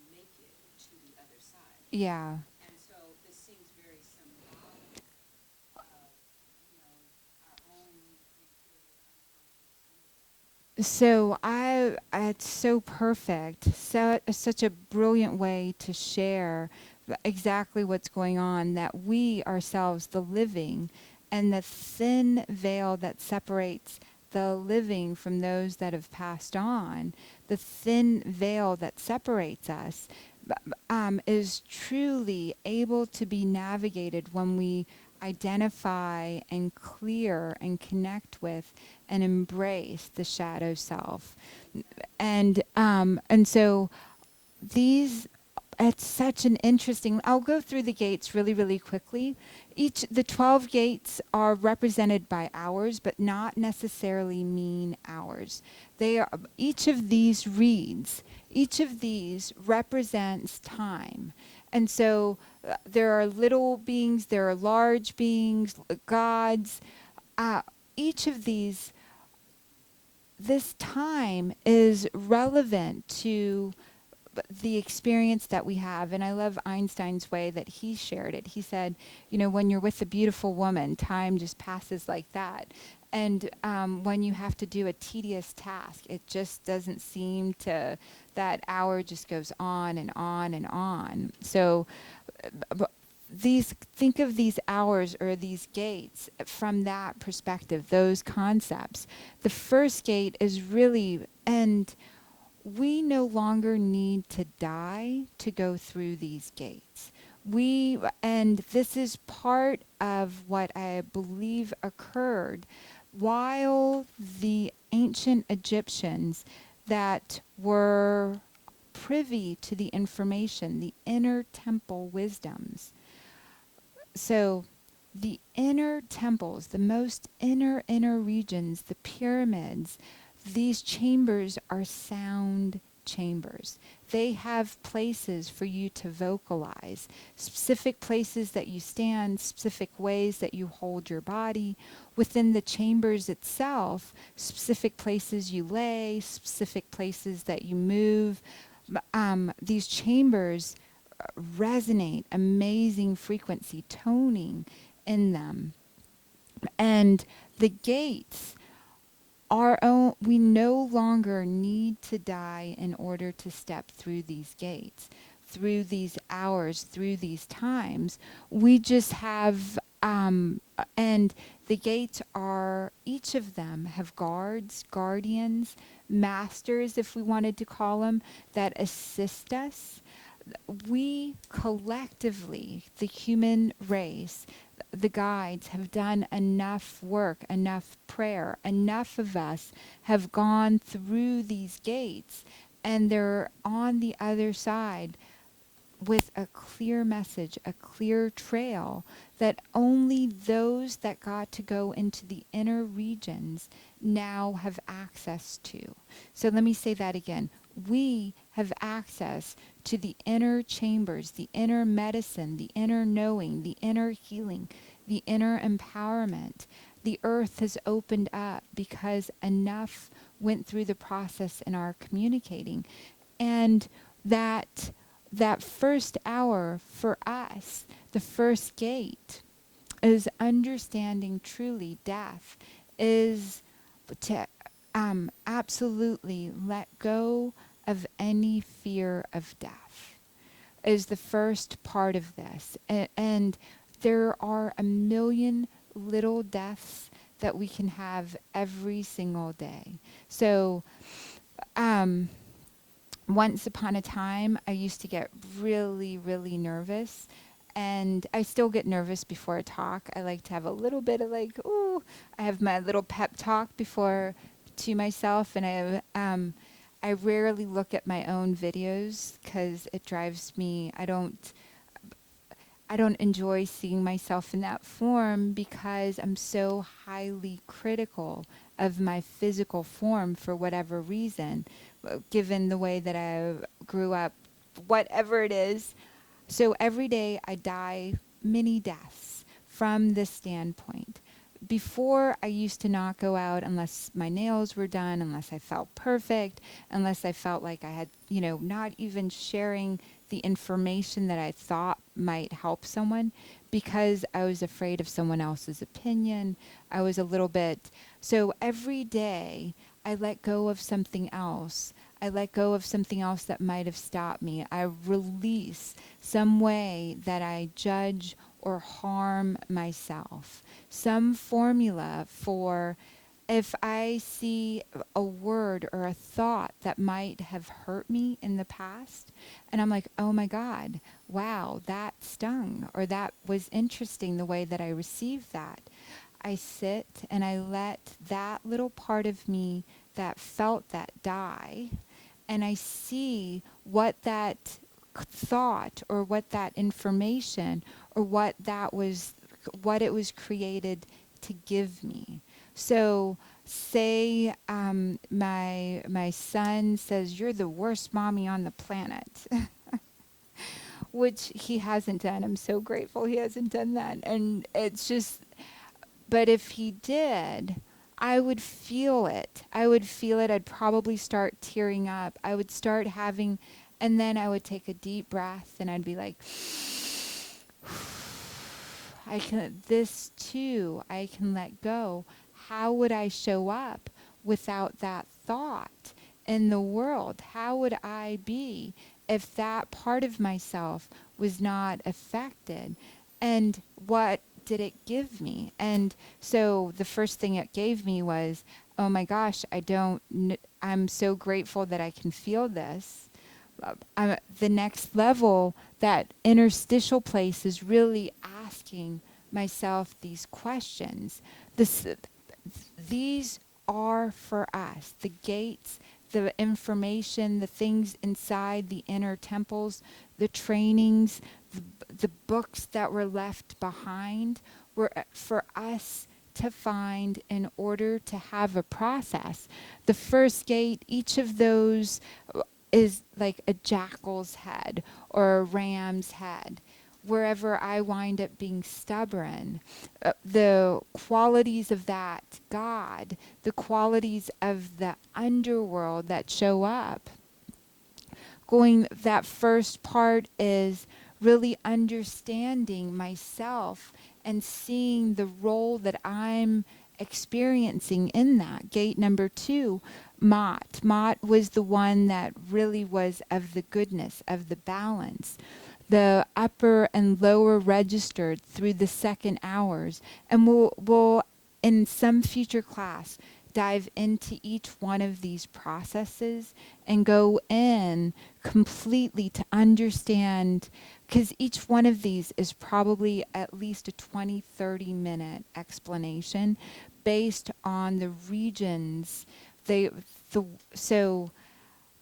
make it to the other side. Yeah. And so this seems very symbolic of, our own interior unconscious. So it's so perfect. So such a brilliant way to share exactly what's going on, that we ourselves, the living, and the thin veil that separates the living from those that have passed on, the thin veil that separates us, is truly able to be navigated when we identify and clear and connect with and embrace the shadow self. And so these, it's such an interesting, I'll go through the gates really, really quickly. The 12 gates are represented by hours, but not necessarily mean hours. They are, each of these represents time. And so there are little beings, there are large beings, gods. Each of these, this time is relevant to the experience that we have. And I love Einstein's way that he shared it. He said, when you're with a beautiful woman, time just passes like that. And when you have to do a tedious task, it just doesn't seem to, that hour just goes on and on and on. So think of these hours or these gates from that perspective, those concepts. The first gate is really, and we no longer need to die to go through these gates. And this is part of what I believe occurred while the ancient Egyptians that were privy to the information, the inner temple wisdoms. So the inner temples, the most inner regions, the pyramids, these chambers are sound chambers. They have places for you to vocalize, specific places that you stand, specific ways that you hold your body. Within the chambers itself, specific places you lay, specific places that you move. These chambers resonate, amazing frequency, toning in them. And the gates, we no longer need to die in order to step through these gates, through these hours, through these times. We just have, and the gates are, each of them have guards, guardians, masters, if we wanted to call them, that assist us. We collectively, the human race, the guides, have done enough work, enough prayer, enough of us have gone through these gates, and they're on the other side with a clear message, a clear trail that only those that got to go into the inner regions now have access to. So let me say that again. We have access to the inner chambers, the inner medicine, the inner knowing, the inner healing, the inner empowerment. The earth has opened up because enough went through the process in our communicating. And that first hour for us, the first gate, is understanding truly death is to absolutely let go of any fear of death is the first part of this. And there are a million little deaths that we can have every single day. So, once upon a time, I used to get really, really nervous. And I still get nervous before a talk. I like to have a little bit of like, ooh, I have my little pep talk before to myself. And I rarely look at my own videos because it drives me, I don't enjoy seeing myself in that form because I'm so highly critical of my physical form for whatever reason, given the way that I grew up, whatever it is. So every day I die many deaths from this standpoint. Before, I used to not go out unless my nails were done, unless I felt perfect, unless I felt like I had, not even sharing the information that I thought might help someone because I was afraid of someone else's opinion. I was a little bit. So every day I let go of something else. I let go of something else that might have stopped me. I release some way that I judge or harm myself. Some formula for if I see a word or a thought that might have hurt me in the past, and I'm like, oh my God, wow, that stung, or that was interesting the way that I received that. I sit and I let that little part of me that felt that die, and I see what that thought or what that information or what it was created to give me. So say my son says, "You're the worst mommy on the planet," which he hasn't done. I'm so grateful he hasn't done that. And it's just, but if he did, I would feel it. I would feel it. I'd probably start tearing up. I would start having, and then I would take a deep breath and I'd be like, this too, I can let go. How would I show up without that thought in the world? How would I be if that part of myself was not affected? And what did it give me? And so the first thing it gave me was, oh my gosh, I'm so grateful that I can feel this. The next level, that interstitial place, is really asking myself these questions. These are for us. The gates, the information, the things inside the inner temples, the trainings, the books that were left behind were for us to find in order to have a process. The first gate, each of those is like a jackal's head or a ram's head. Wherever I wind up being stubborn, the qualities of that God, the qualities of the underworld that show up, that first part is really understanding myself and seeing the role that I'm experiencing in that. Gate number 2, Mott. Mott was the one that really was of the goodness, of the balance. The upper and lower registered through the second hours. And we'll in some future class dive into each one of these processes and go in completely to understand, because each one of these is probably at least a 20-30 minute explanation based on the regions. So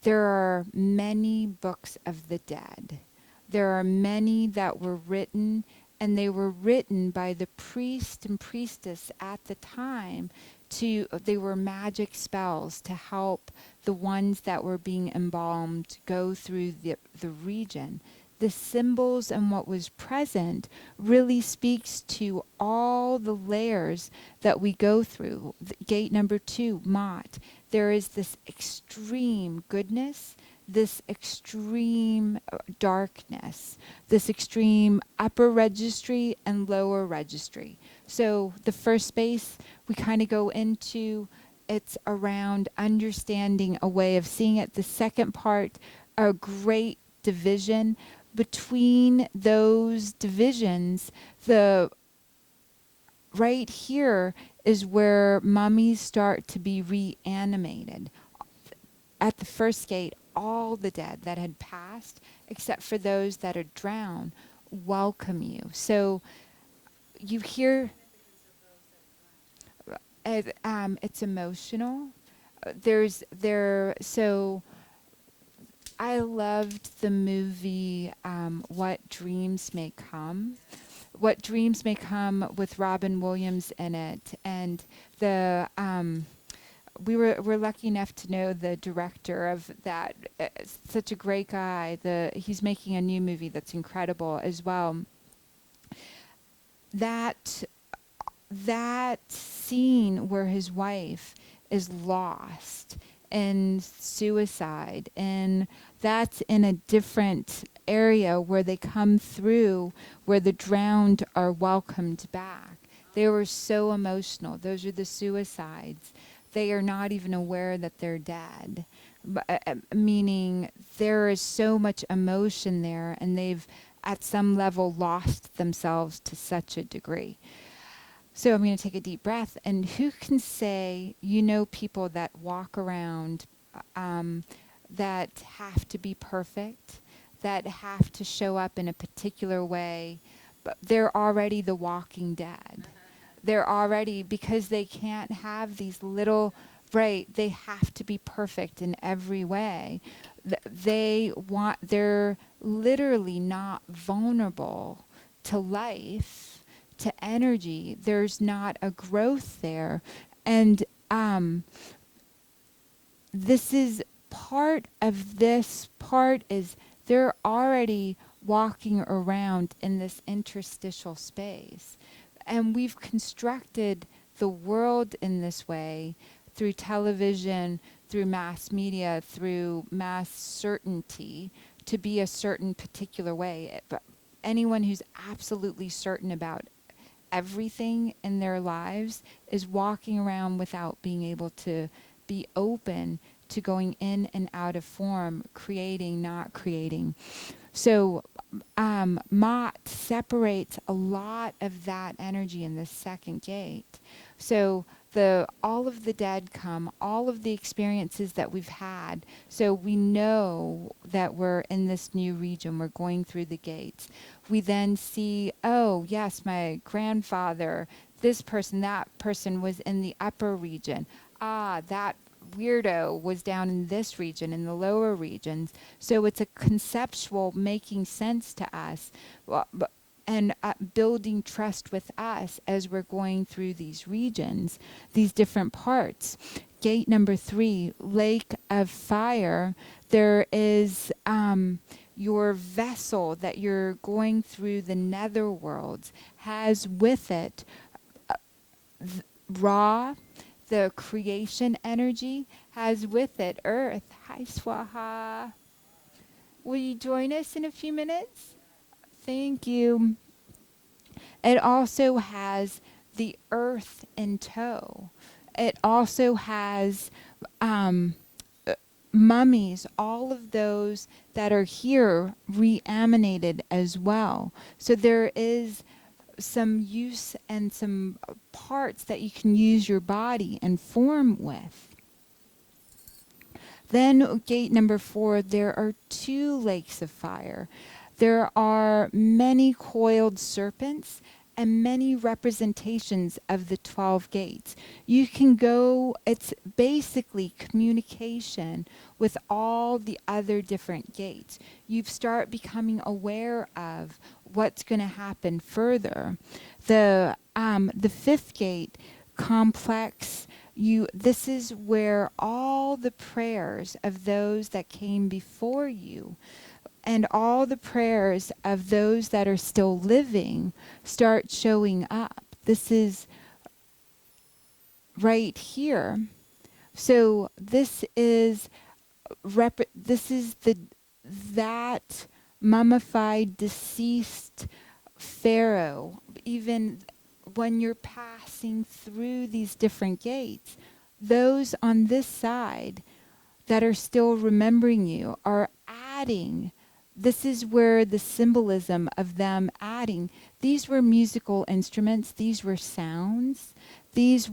there are many books of the dead. There are many that were written, and they were written by the priest and priestess at the time. They were magic spells to help the ones that were being embalmed go through the region. The symbols and what was present really speaks to all the layers that we go through. Gate number 2, Mott. There is this extreme goodness, this extreme darkness, this extreme upper registry and lower registry. So the first space, we kind of go into it's around understanding a way of seeing it. The second part, a great division. Between those divisions, the right here is where mummies start to be reanimated. At the first gate, all the dead that had passed, except for those that are drowned, welcome you. So you hear it's emotional. So I loved the movie What Dreams May Come. What Dreams May Come with Robin Williams in it, and the we're lucky enough to know the director of that. Such a great guy. He's making a new movie that's incredible as well. That scene where his wife is lost and suicide, and that's in a different area where they come through, where the drowned are welcomed back. They were so emotional. Those are the suicides. They are not even aware that they're dead, meaning there is so much emotion there, and they've at some level lost themselves to such a degree. So I'm going to take a deep breath. And who can say, people that walk around that have to be perfect, that have to show up in a particular way, but they're already the walking dead. They're already, because they can't have these little, right, they have to be perfect in every way. They're literally not vulnerable to life, to energy. There's not a growth there. And this is part is they're already walking around in this interstitial space. And we've constructed the world in this way through television, through mass media, through mass certainty to be a certain particular way. But anyone who's absolutely certain about everything in their lives is walking around without being able to be open to going in and out of form, creating, not creating. So Mott separates a lot of that energy in the second gate. So all of the dead come, all of the experiences that we've had. So we know that we're in this new region, we're going through the gates. We then see, oh yes, my grandfather, this person, that person was in the upper region. That weirdo was down in this region, in the lower regions. So it's a conceptual making sense to us, and building trust with us as we're going through these regions, these different parts. Gate number 3, lake of fire. There is your vessel that you're going through the netherworlds has with it Ra, the creation energy, has with it earth. Hi, Swaha. Will you join us in a few minutes? Thank you. It also has the earth in tow. It also has mummies, all of those that are here reanimated as well. So there is some use and some parts that you can use your body and form with. Then gate number 4, there are 2 lakes of fire. There are many coiled serpents and many representations of the 12 gates. You can go, it's basically communication with all the other different gates. You start becoming aware of what's going to happen further. The 5th gate, complex, this is where all the prayers of those that came before you and all the prayers of those that are still living start showing up. This is right here. So this is that mummified deceased pharaoh. Even when you're passing through these different gates, those on this side that are still remembering you are adding. This is where the symbolism of them adding. These were musical instruments. These were sounds. There's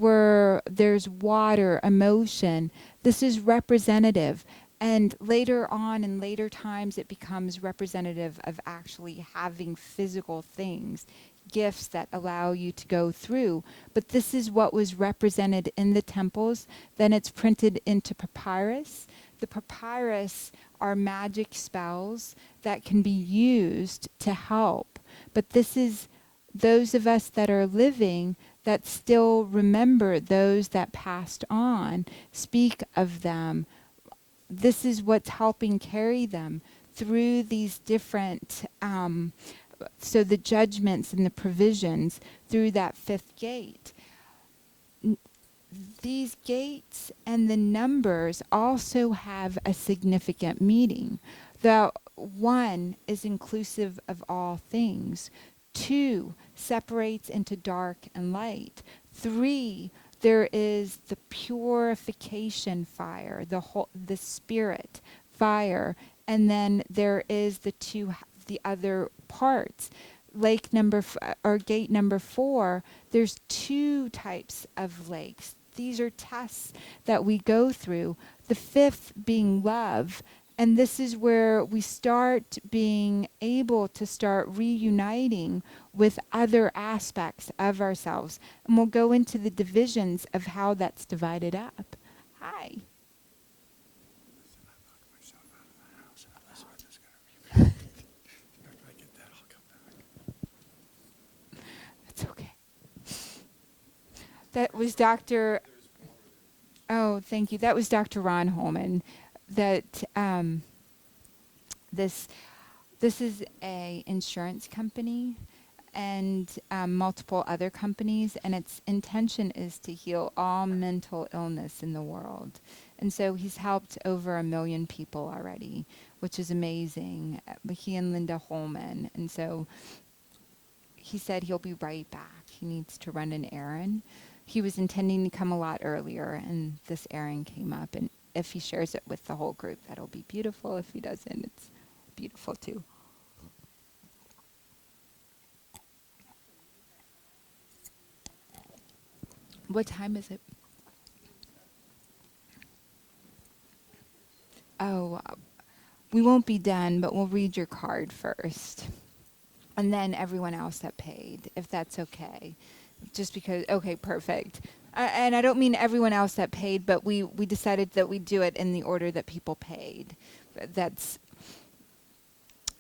water, emotion. This is representative. And later on, in later times, it becomes representative of actually having physical things, gifts that allow you to go through. But this is what was represented in the temples. Then it's printed into papyrus. The papyrus are magic spells that can be used to help. But this is those of us that are living that still remember those that passed on, speak of them. This is what's helping carry them through these different, so the judgments and the provisions through that fifth gate. These gates and the numbers also have a significant meaning. The 1 is inclusive of all things. 2 separates into dark and light. 3, there is the purification fire, the spirit fire, and then there is the other parts. Gate number 4, there's 2 types of lakes. These are tests that we go through. The 5th being love. And this is where we start being able to start reuniting with other aspects of ourselves. And we'll go into the divisions of how that's divided up. Hi. Listen, I locked myself out of the house. Unless we're just going to be after I get that, I'll come back. That's okay. That was Dr. Oh, thank you. That was Dr. Ron Holman. That this is a insurance company and multiple other companies, and its intention is to heal all mental illness in the world. And so he's helped over 1 million people already, which is amazing. But he and Linda Holman, and so he said he'll be right back. He needs to run an errand. He was intending to come a lot earlier, and this errand came up, and if he shares it with the whole group, that'll be beautiful. If he doesn't, it's beautiful too. What time is it? Oh, we won't be done, but we'll read your card first. And then everyone else that paid, if that's okay. Just because, okay, perfect. And I don't mean everyone else that paid, but we decided that we'd do it in the order that people paid. That's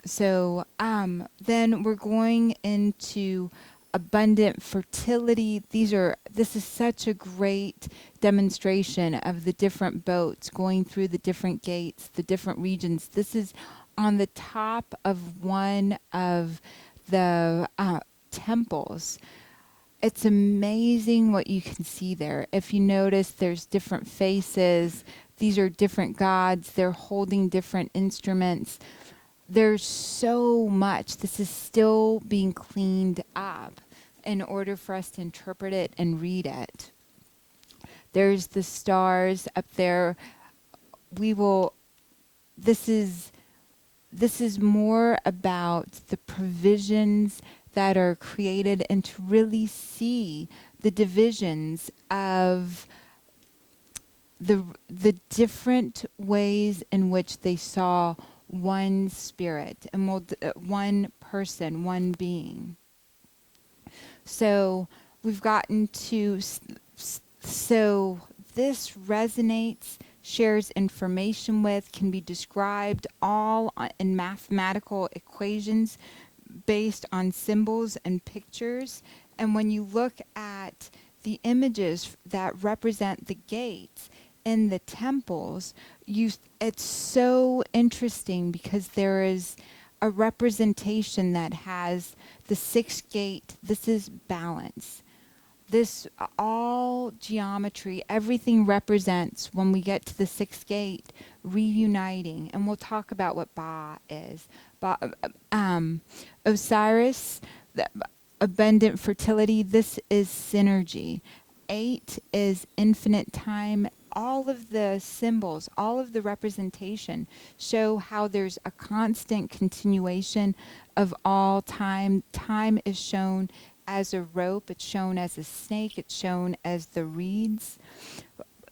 so. Then we're going into abundant fertility. This is such a great demonstration of the different boats going through the different gates, the different regions. This is on the top of one of the temples. It's amazing what you can see there. If you notice, there's different faces. These are different gods. They're holding different instruments. There's so much. This is still being cleaned up in order for us to interpret it and read it. There's the stars up there. This is more about the provisions that are created, and to really see the divisions of the different ways in which they saw one spirit and one person, one being. So we've gotten to, so this resonates, shares information with, can be described all in mathematical equations based on symbols and pictures. And when you look at the images that represent the gates in the temples, it's so interesting because there is a representation that has the 6th gate. This is balance. This all geometry, everything represents, when we get to the 6th gate, reuniting. And we'll talk about what Ba is. Osiris, the abundant fertility, this is synergy. 8 is infinite time. All of the symbols, all of the representation show how there's a constant continuation of all time. Time is shown as a rope, it's shown as a snake, it's shown as the reeds.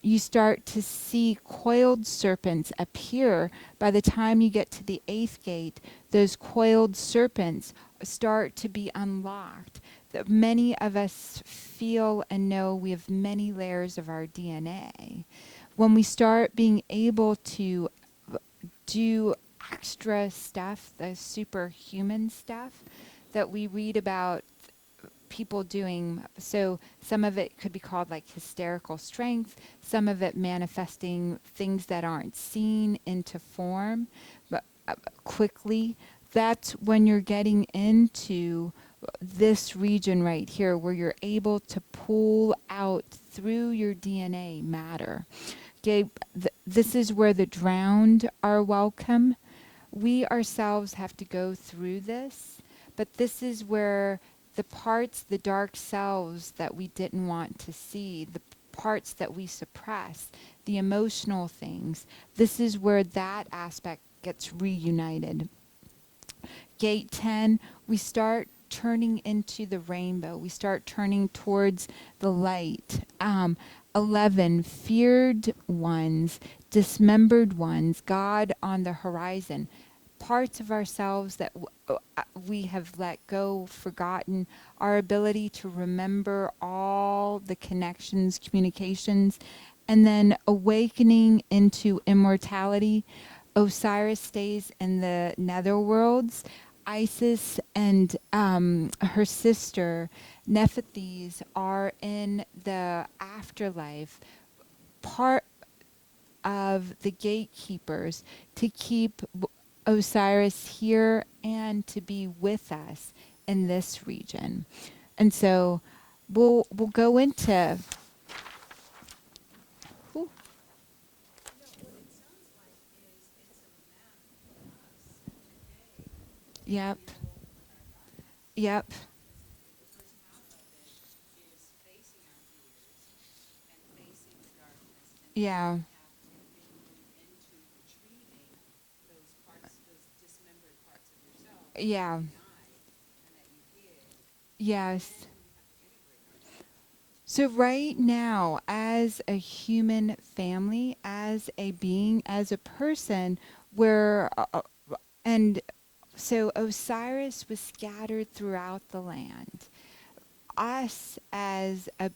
You start to see coiled serpents appear. By the time you get to the 8th gate, those coiled serpents start to be unlocked. That many of us feel and know we have many layers of our DNA. When we start being able to do extra stuff, the superhuman stuff that we read about people doing, so some of it could be called like hysterical strength, some of it manifesting things that aren't seen into form, but quickly. That's when you're getting into this region right here where you're able to pull out through your DNA matter. Okay, this is where the drowned are welcome. We ourselves have to go through this, but this is where the parts, the dark selves that we didn't want to see, the parts that we suppress, the emotional things, this is where that aspect gets reunited. Gate 10, we start turning into the rainbow. We start turning towards the light. 11, feared ones, dismembered ones, God on the horizon. Parts of ourselves that we have let go, forgotten, our ability to remember all the connections, communications, and then awakening into immortality. Osiris stays in the netherworlds. Isis and her sister Nephthys are in the afterlife, part of the gatekeepers to keep Osiris here and to be with us in this region. And so we'll go into whew, What it sounds like is it's a map for us today. yep, With our bodies. yep, Because the first half of it is facing our fears and facing the darkness, and then yeah, we have to then move into retrieving those parts, those dismembered parts of yourself that yeah, you denied and that you hid. yes. Then we have to integrate ourselves. So right now, as a human family, as a being, as a person, and so Osiris was scattered throughout the land. Us as a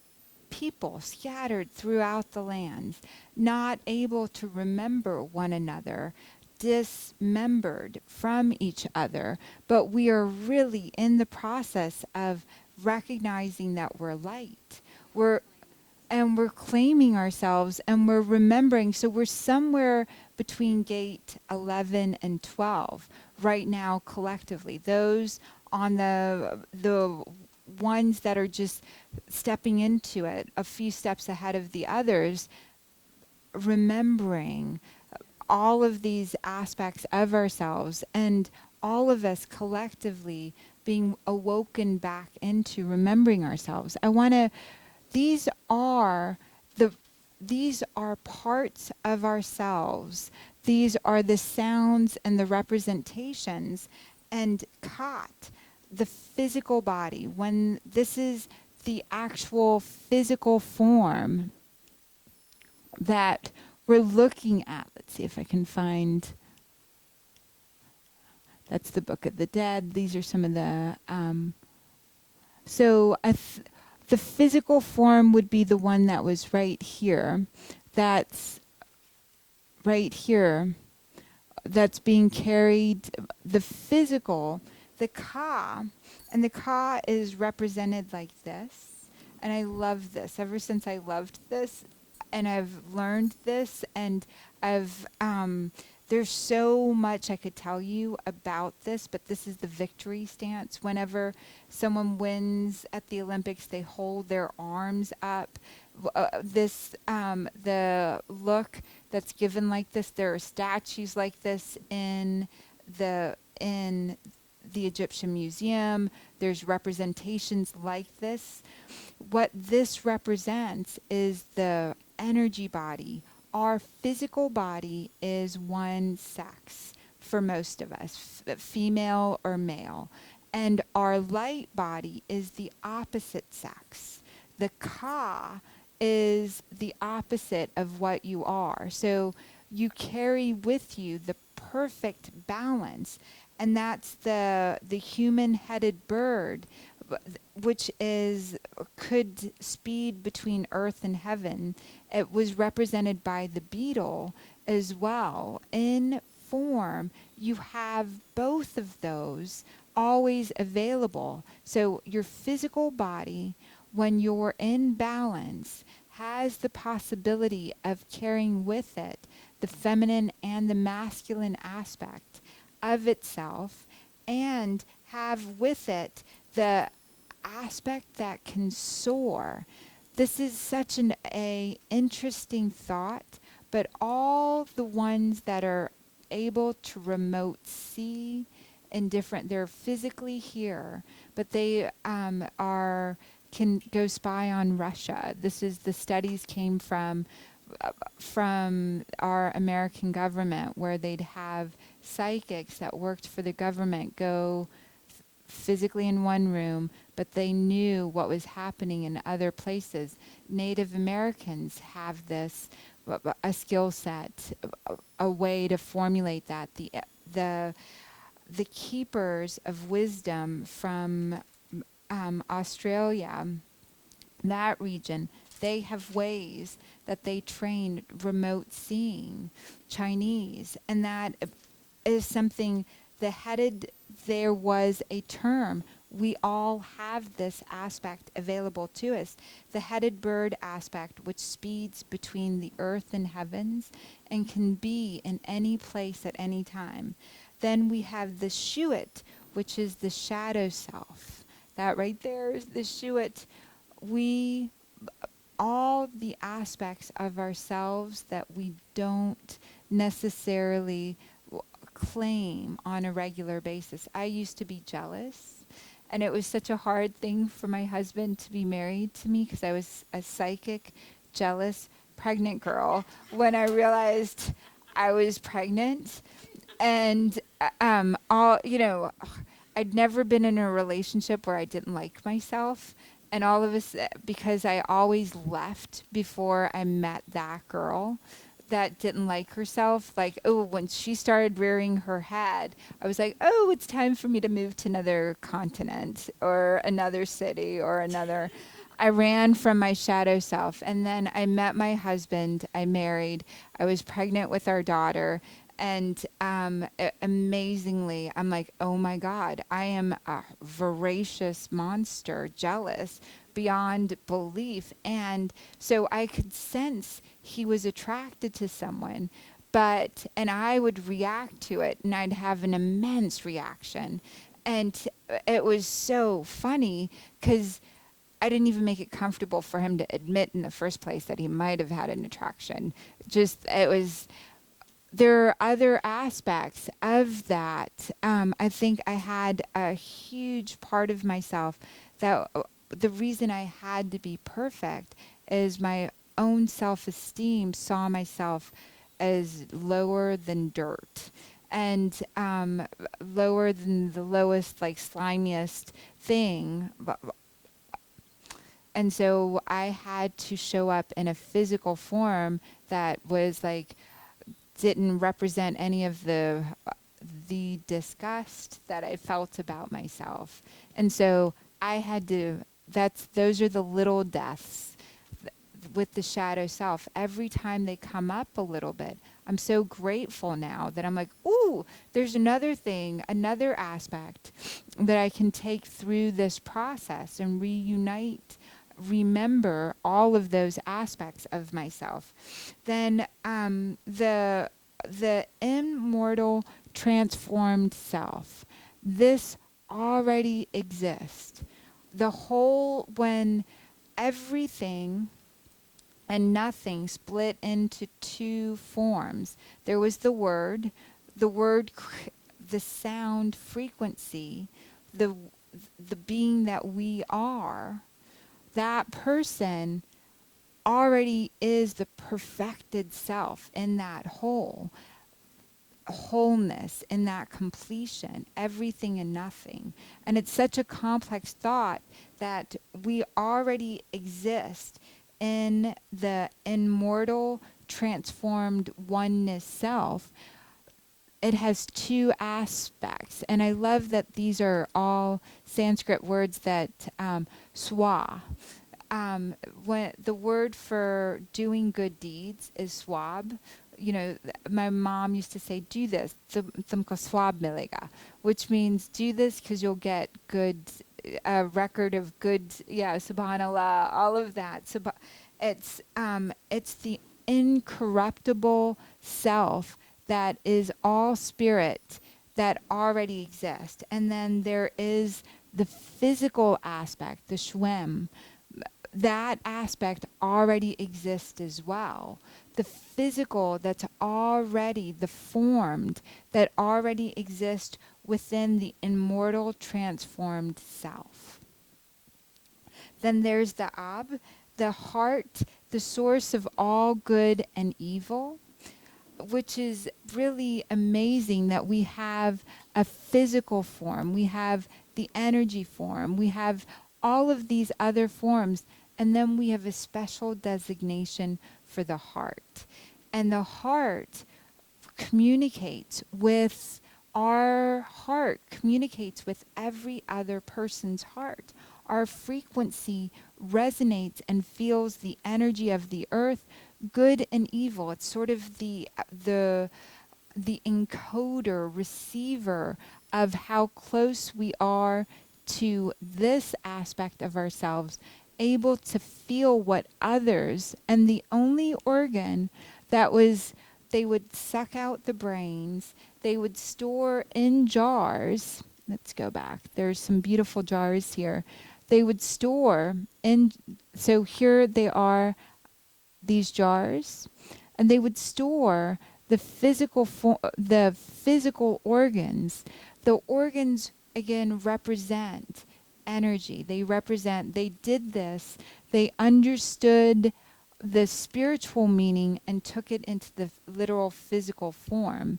people scattered throughout the lands, not able to remember one another, dismembered from each other, but we are really in the process of recognizing that we're light. We're claiming ourselves and we're remembering. So we're somewhere between gate 11 and 12 right now collectively. Those on the ones that are just stepping into it a few steps ahead of the others, remembering all of these aspects of ourselves, and all of us collectively being awoken back into remembering ourselves. These are these are parts of ourselves. These are the sounds and the representations. And Kat, the physical body, when this is the actual physical form that we're looking at. Let's see if I can find. That's the Book of the Dead. These are some of the. The physical form would be the one that was right here. That's right here. That's being carried. The physical, the Ka, and the Ka is represented like this. And I love this. Ever since I loved this, and I've learned this, and there's so much I could tell you about this, but this is the victory stance. Whenever someone wins at the Olympics, they hold their arms up. The look that's given like this, there are statues like this in the Egyptian Museum. There's representations like this. What this represents is the energy body. Our physical body is one sex for most of us, female or male. And our light body is the opposite sex. The Ka is the opposite of what you are. So you carry with you the perfect balance. And that's the human-headed bird, which could speed between earth and heaven. It was represented by the beetle as well. In form, you have both of those always available. So your physical body, when you're in balance, has the possibility of carrying with it the feminine and the masculine aspect of itself, and have with it the aspect that can soar. This is such an interesting thought, but all the ones that are able to remote see in different, they're physically here, but they can go spy on Russia. The studies came from our American government, where they'd have psychics that worked for the government go physically in one room, but they knew what was happening in other places. Native Americans have this, a skill set, a way to formulate that. The keepers of wisdom from Australia, that region, they have ways that they train remote seeing. Chinese, and that is something there was a term. We all have this aspect available to us. The headed bird aspect, which speeds between the earth and heavens and can be in any place at any time. Then we have the Shuit, which is the shadow self. That right there is the Shuit. All the aspects of ourselves that we don't necessarily claim on a regular basis. I used to be jealous, and it was such a hard thing for my husband to be married to me, because I was a psychic, jealous, pregnant girl when I realized I was pregnant. And I'd never been in a relationship where I didn't like myself. And all of us, because I always left before I met that girl that didn't like herself. Like, when she started rearing her head, I was like, it's time for me to move to another continent or another city or another. I ran from my shadow self. And then I met my husband. I married. I was pregnant with our daughter. And amazingly, I'm like, oh my God, I am a voracious monster, jealous beyond belief. And so I could sense he was attracted to someone, and I would react to it, and I'd have an immense reaction. And it was so funny, because I didn't even make it comfortable for him to admit in the first place that he might have had an attraction. There are other aspects of that. I think I had a huge part of myself that the reason I had to be perfect is my own self-esteem saw myself as lower than dirt, and lower than the lowest, like, slimiest thing. And so I had to show up in a physical form that was like, didn't represent any of the disgust that I felt about myself. And so I had to, those are the little deaths with the shadow self. Every time they come up a little bit, I'm so grateful now that I'm like, there's another thing, another aspect that I can take through this process and remember all of those aspects of myself. Then the immortal transformed self, this already exists. When everything and nothing split into two forms, there was the word the sound frequency, the being that we are, that person already is the perfected self in that wholeness, in that completion, everything and nothing. And it's such a complex thought that we already exist in the immortal, transformed oneness self. It has two aspects, and I love that these are all Sanskrit words that swa. When the word for doing good deeds is swab. You know, my mom used to say, "Do this, tumko swab milega," which means do this because you'll get good, a record of good. Yeah, subhanallah, all of that. So, it's the incorruptible self that is all spirit that already exists, and then there is the physical aspect, the shwem. That aspect already exists as well. The physical that's already, the formed, that already exists within the immortal transformed self. Then there's the Ab, the heart, the source of all good and evil, which is really amazing that we have a physical form, we have the energy form, we have all of these other forms, and then we have a special designation for the heart. And the heart communicates with our heart, communicates with every other person's heart. Our frequency resonates and feels the energy of the earth, good and evil. It's sort of the encoder, receiver of how close we are to this aspect of ourselves, able to feel what others, and the only organ that was, they would suck out the brains, they would store in jars. Let's go back. There's some beautiful jars here. They would store in, so here they are, these jars, and they would store the physical the physical organs. The organs again represent energy. They did this. They understood the spiritual meaning and took it into the literal physical form.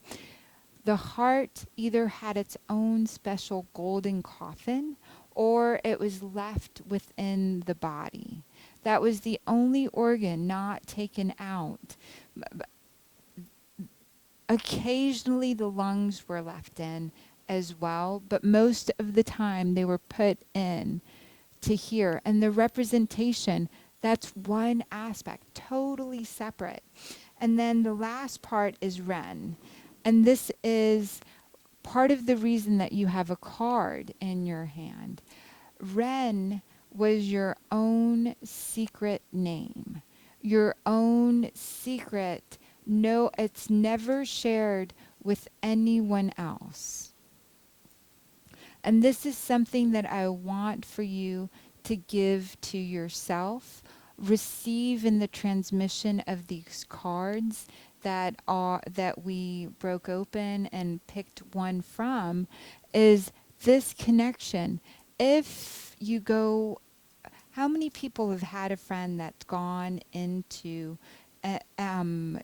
The heart either had its own special golden coffin or it was left within the body. That was the only organ not taken out. Occasionally the lungs were left in as well, but most of the time they were put in to here. And the representation, that's one aspect, totally separate. And then the last part is Ren. And this is part of the reason that you have a card in your hand. Ren was your own secret name, your own secret. No, it's never shared with anyone else. And this is something that I want for you to give to yourself, receive in the transmission of these cards that we broke open and picked one from, is this connection. If you go, how many people have had a friend that's gone into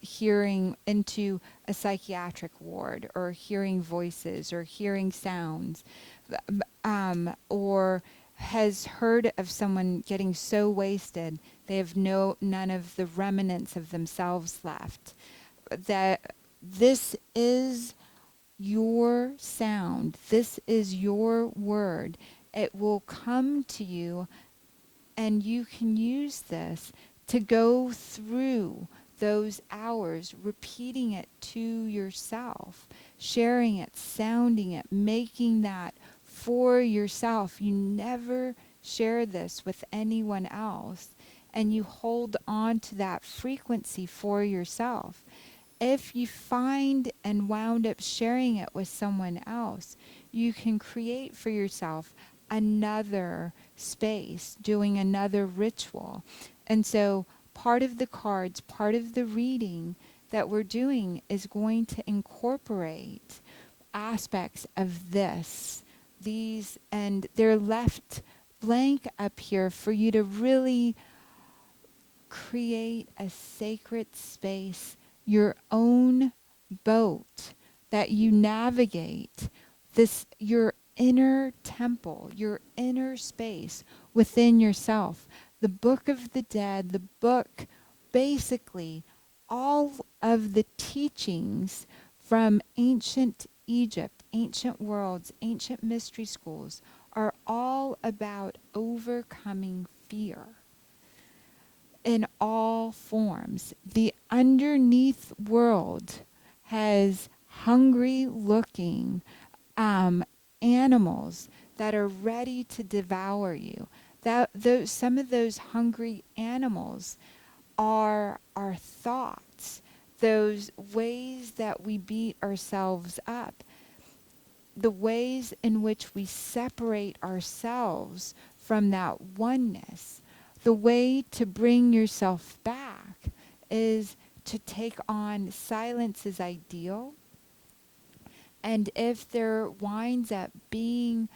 hearing, into a psychiatric ward, or hearing voices or hearing sounds, or has heard of someone getting so wasted they have none of the remnants of themselves left? That this is your sound, this is your word. It will come to you, and you can use this to go through those hours, repeating it to yourself, sharing it, sounding it, making that for yourself. You never share this with anyone else, and you hold on to that frequency for yourself. If you find and wound up sharing it with someone else, you can create for yourself another space, doing another ritual. And so part of the cards, part of the reading that we're doing is going to incorporate aspects of these, and they're left blank up here for you to really create a sacred space, your own boat that you navigate your inner temple, your inner space within yourself. The Book of the Dead, the book, basically all of the teachings from ancient Egypt, ancient worlds, ancient mystery schools are all about overcoming fear in all forms. The underneath world has hungry looking animals that are ready to devour you. Some of those hungry animals are our thoughts, those ways that we beat ourselves up, the ways in which we separate ourselves from that oneness. The way to bring yourself back is to take on silence's ideal. And if there winds up being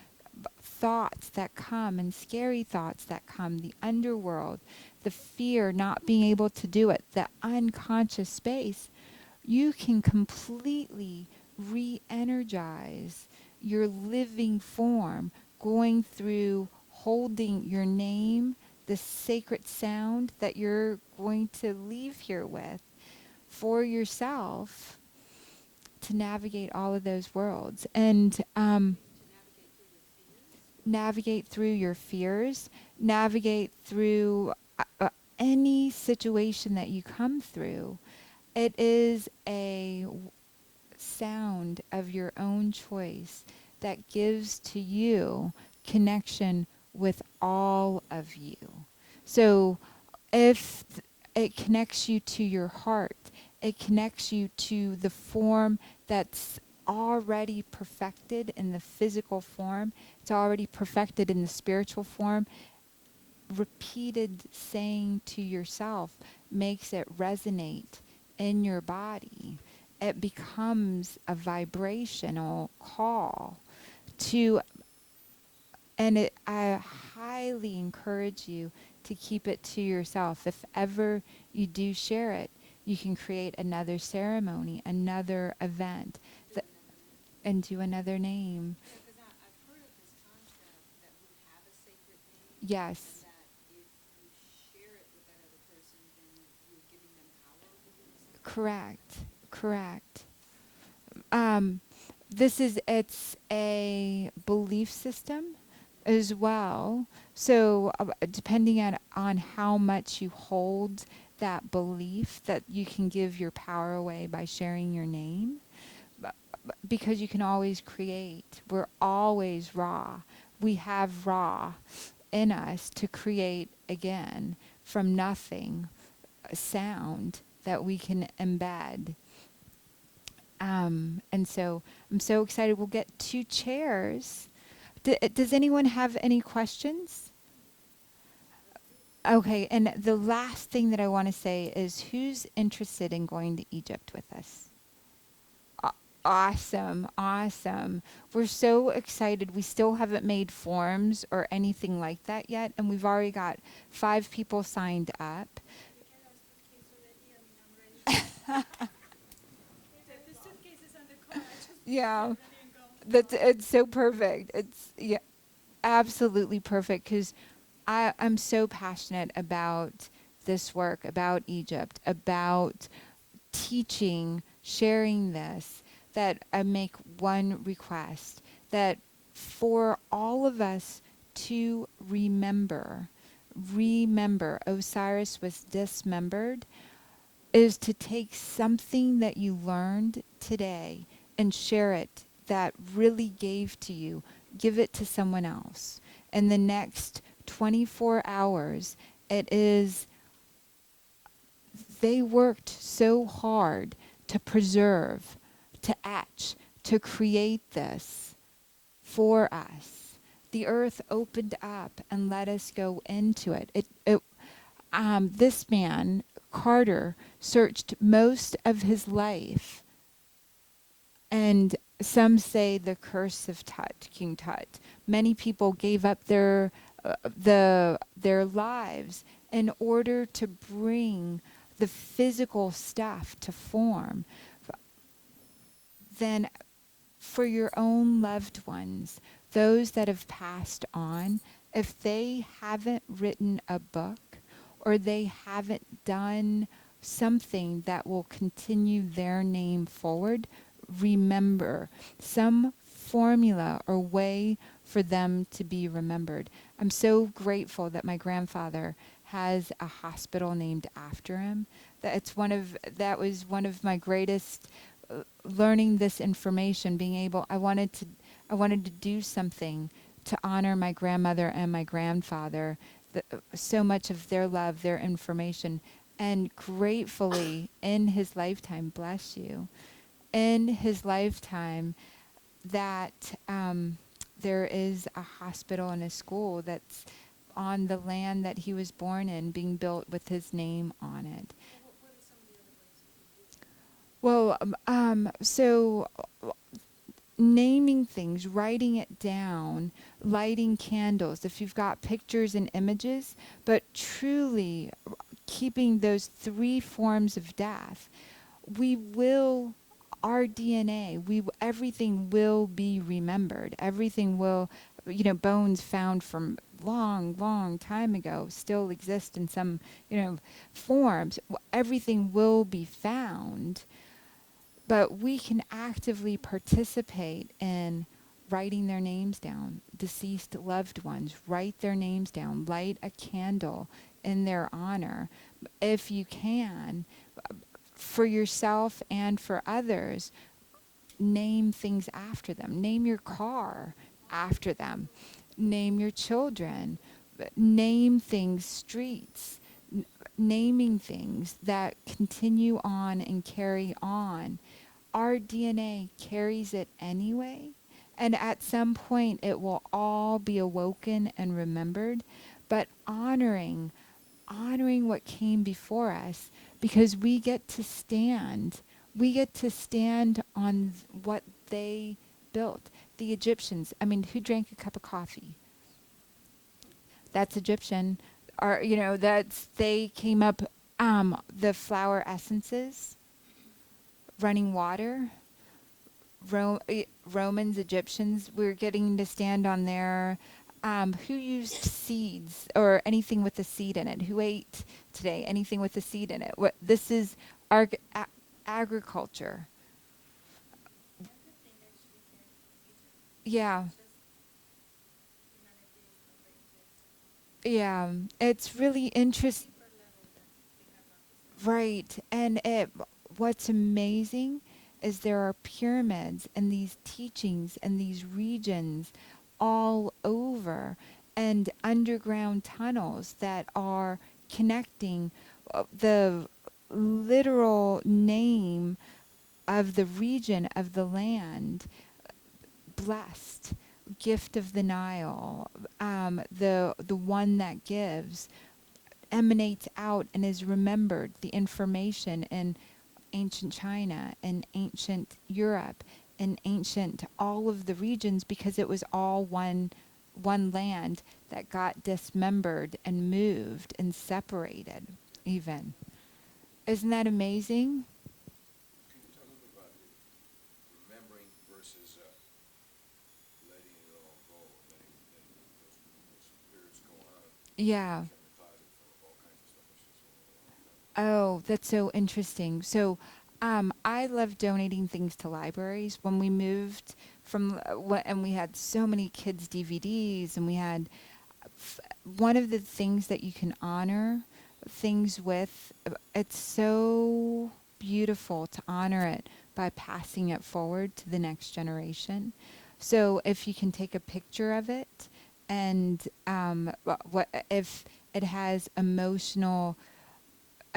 thoughts that come and scary thoughts that come, the underworld, the fear, not being able to do it, the unconscious space, you can completely re-energize your living form, going through holding your name, the sacred sound that you're going to leave here with for yourself to navigate all of those worlds. And navigate through your fears, navigate through any situation that you come through. It is a sound of your own choice that gives to you connection with all of you. So if it connects you to your heart, it connects you to the form that's already perfected in the physical form, it's already perfected in the spiritual form. Repeated saying to yourself makes it resonate in your body. It becomes a vibrational call to, and I highly encourage you to keep it to yourself. If ever you do share it, you can create another ceremony, another event, and do another name. Yeah, because I've heard of this concept that we have a sacred name. Yes. And that if you share it with that other person, then you're giving them power over yourself. Correct. It's a belief system as well. So depending on how much you hold that belief, that you can give your power away by sharing your name. Because you can always create. We're always raw. We have raw in us to create again from nothing, a sound that we can embed. And so I'm so excited. We'll get 2 chairs. Does anyone have any questions? Okay, and the last thing that I want to say is, who's interested in going to Egypt with us? Awesome. We're so excited. We still haven't made forms or anything like that yet, and we've already got 5 people signed up. The suitcase is on the car. I just Yeah, get ready and go. it's so perfect. It's absolutely perfect, because I'm so passionate about this work, about Egypt, about teaching, sharing this, that I make one request, that for all of us to remember Osiris was dismembered, is to take something that you learned today and share it, that really gave to you, give it to someone else. In the next 24 hours, they worked so hard to preserve, to etch, to create this for us. The earth opened up and let us go into it. This man, Carter, searched most of his life and Some say the curse of Tut, King Tut. Many people gave up their lives in order to bring the physical stuff to form. Then for your own loved ones, those that have passed on, if they haven't written a book or they haven't done something that will continue their name forward, remember some formula or way for them to be remembered. I'm so grateful that my grandfather has a hospital named after him. That was one of my greatest learning this information, being able, I wanted to do something to honor my grandmother and my grandfather, so much of their love, their information, and gratefully in his lifetime, bless you, in his lifetime, that there is a hospital and a school that's on the land that he was born in, being built with his name on it. What are some of the other ways we can do that? Well, so naming things, writing it down, lighting candles, if you've got pictures and images, but truly keeping those three forms of death, we will, our DNA, everything will be remembered. Everything will, bones found from long, long time ago still exist in some, forms. Everything will be found. But we can actively participate in writing their names down. Deceased loved ones, write their names down. Light a candle in their honor. If you can, for yourself and for others, name things after them. Name your car after them. Name your children. Name things, streets. Naming things that continue on and carry on. Our DNA carries it anyway, and at some point it will all be awoken and remembered, but honoring what came before us, because we get to stand on what they built. The Egyptians, who drank a cup of coffee? That's Egyptian. Or, they came up, the flower essences, running water, Romans, Egyptians, we're getting to stand on their, who used seeds or anything with a seed in it? Who ate today anything with a seed in it? This is agriculture. Everything actually came from Egypt. Yeah. Just humanity is nobody existed. Yeah. It's really interesting. Deeper level that we have not discussed. Right. And what's amazing is there are pyramids and these teachings and these regions all over, and underground tunnels that are connecting the literal name of the region of the land, blessed, gift of the Nile, the one that gives, emanates out and is remembered, the information in ancient China and ancient Europe and ancient all of the regions, because it was all one land that got dismembered and moved and separated even. Isn't that amazing? Can you talk a little bit about remembering versus letting it all go, letting those spirits go on? Yeah. Become methodic for all kinds of stuff. It's just a long time. Oh, that's so interesting. So, I love donating things to libraries. When we moved and we had so many kids' DVDs, and we had one of the things that you can honor things with. It's so beautiful to honor it by passing it forward to the next generation. So, if you can take a picture of it, and what if it has emotional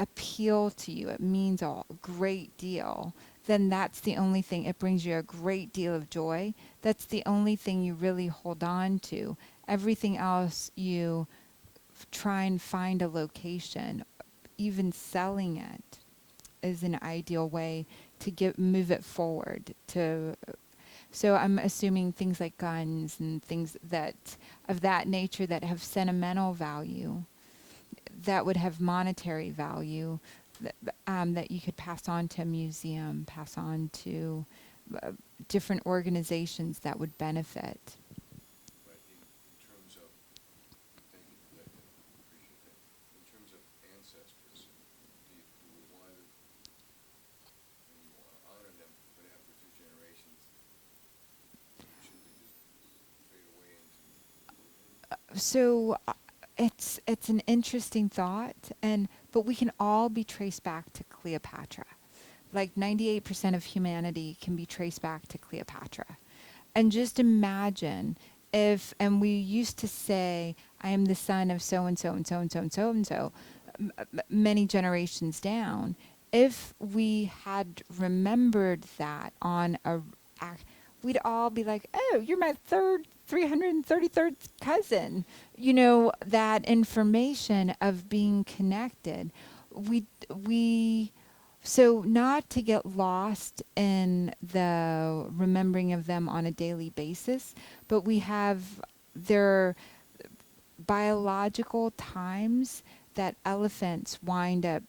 appeal to you, it means a great deal, then that's the only thing. It brings you a great deal of joy. That's the only thing you really hold on to. Everything else, you try and find a location. Even selling it is an ideal way to move it forward. So I'm assuming things like guns and things that of that nature that have sentimental value, that would have monetary value, that you could pass on to a museum, pass on to uh, different organizations that would benefit. But in terms of, thank you for that, Deb, appreciate that. In terms of ancestors, do we want to, and you want to honor them, but after 2 generations, should they just fade away into? So it's an interesting thought, but we can all be traced back to Cleopatra. Like 98% of humanity can be traced back to Cleopatra. And just imagine if, and we used to say, I am the son of so and so and so and so and so and so, many generations down. If we had remembered that on we'd all be like, oh, you're my 333rd cousin. You know, that information of being connected. We, so not to get lost in the remembering of them on a daily basis, but we have their biological times that elephants wind up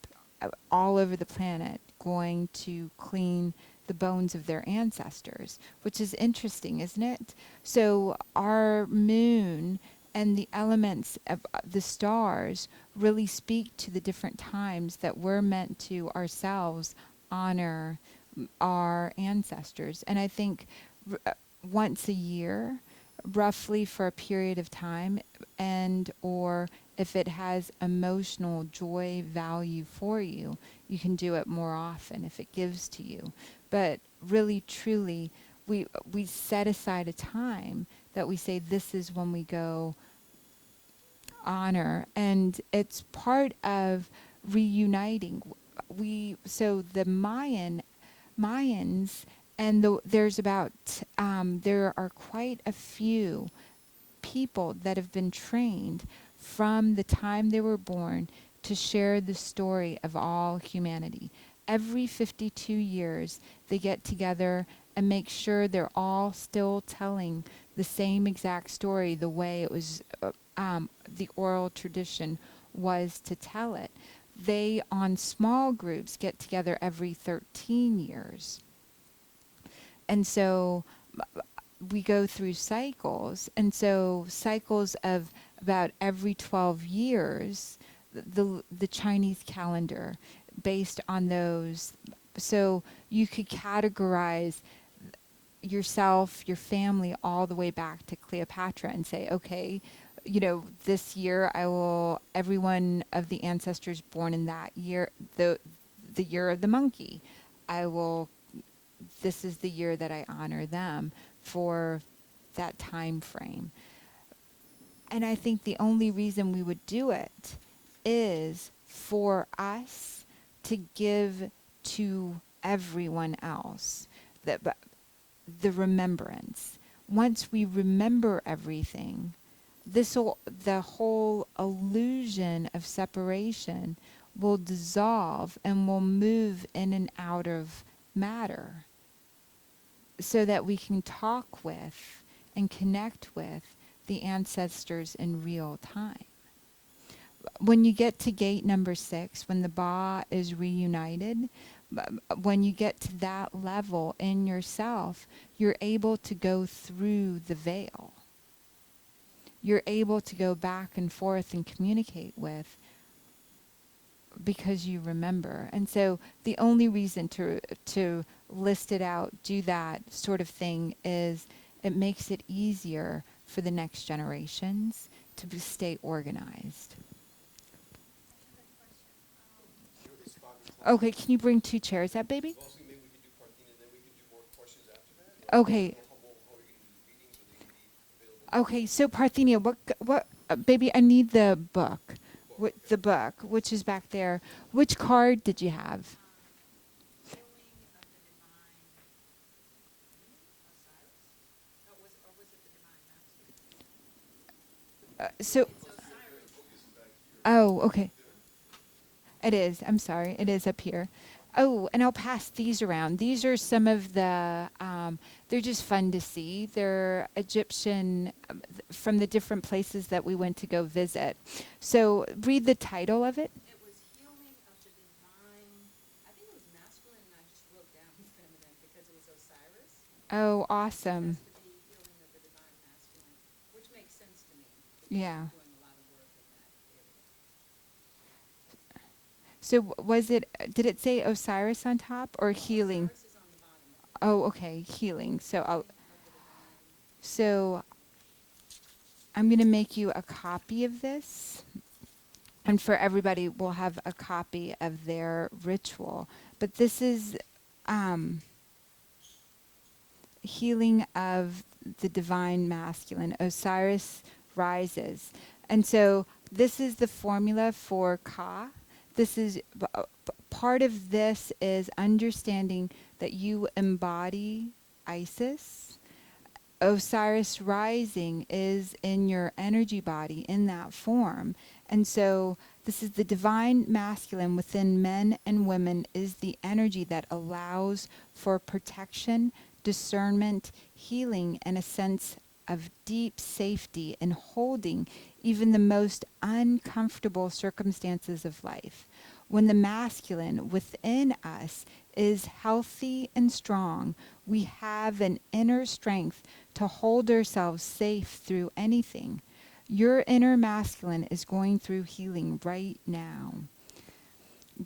all over the planet going to clean the bones of their ancestors, which is interesting, isn't it? So our moon and the elements of the stars really speak to the different times that we're meant to ourselves honor our ancestors. And I think once a year, roughly for a period of time, and or if it has emotional joy value for you, you can do it more often if it gives to you. But really, truly, we set aside a time that we say this is when we go honor, and it's part of reuniting. So the Mayans, and there are quite a few people that have been trained from the time they were born to share the story of all humanity. Every 52 years, they get together and make sure they're all still telling the same exact story the way it was, the oral tradition was to tell it. They, on small groups, get together every 13 years. And so we go through cycles, and so cycles of about every 12 years, the Chinese calendar based on those. So you could categorize yourself, your family, all the way back to Cleopatra and say, okay, this year every one of the ancestors born in that year, the year of the monkey, this is the year that I honor them for that time frame. And I think the only reason we would do it is for us to give to everyone else the remembrance. Once we remember everything, the whole illusion of separation will dissolve and will move in and out of matter, so that we can talk with and connect with the ancestors in real time. When you get to gate number 6, when the Ba is reunited, when you get to that level in yourself, you're able to go through the veil. You're able to go back and forth and communicate with, because you remember. And so the only reason to list it out, do that sort of thing, is it makes it easier for the next generations to stay organized. Okay, can you bring 2 chairs up, baby? Well, see, maybe we could do Parthenia, and then we could do more questions after that? Or Okay. how are you going to do the readings? Are they going to be available? Okay, so Parthenia, what, baby, I need the book. The book, which is back there. Which card did you have? Healing of the divine Osiris? Or was it the divine master? So, Osiris. oh, okay. It is. I'm sorry. It is up here. Oh, and I'll pass these around. These are some of the, they're just fun to see. They're Egyptian from the different places that we went to go visit. So read the title of it. It was healing of the divine, I think it was masculine, and I just wrote down feminine because it was Osiris. Oh, It awesome. has to be healing of the divine masculine, which makes sense to me. Because Yeah. I'm doing a lot of work in that area. So was it, did it say Osiris on top or healing? Osiris is on the bottom of it. Oh, okay, healing. So I'll, Of the divine. so I'm going to make you a copy of this. And for everybody, we'll have a copy of their ritual. But this is healing of the divine masculine. Osiris rises. And so this is the formula for Ka. This is part of this is understanding that you embody Isis. Osiris rising is in your energy body in that form. And so this is the divine masculine within men and women is the energy that allows for protection, discernment, healing, and a sense of deep safety in holding even the most uncomfortable circumstances of life. When the masculine within us is healthy and strong, we have an inner strength to hold ourselves safe through anything. Your inner masculine is going through healing right now,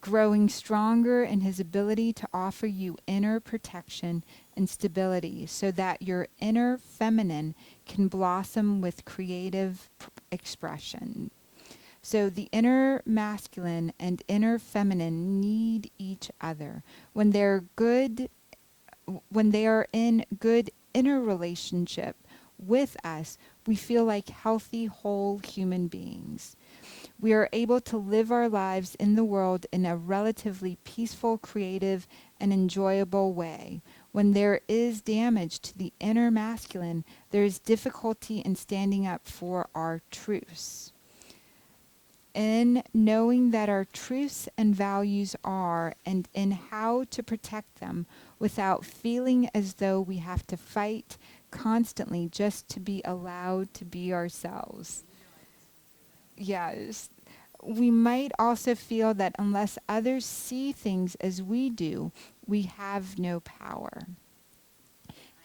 growing stronger in his ability to offer you inner protection and stability so that your inner feminine can blossom with creative expression. So the inner masculine and inner feminine need each other. When they're good, when they are in good inner relationship with us, we feel like healthy, whole human beings. We are able to live our lives in the world in a relatively peaceful, creative, and enjoyable way. When there is damage to the inner masculine, there is difficulty in standing up for our truths. In knowing that our truths and values are, and in how to protect them without feeling as though we have to fight constantly just to be allowed to be ourselves. Yes. We might also feel that unless others see things as we do, we have no power.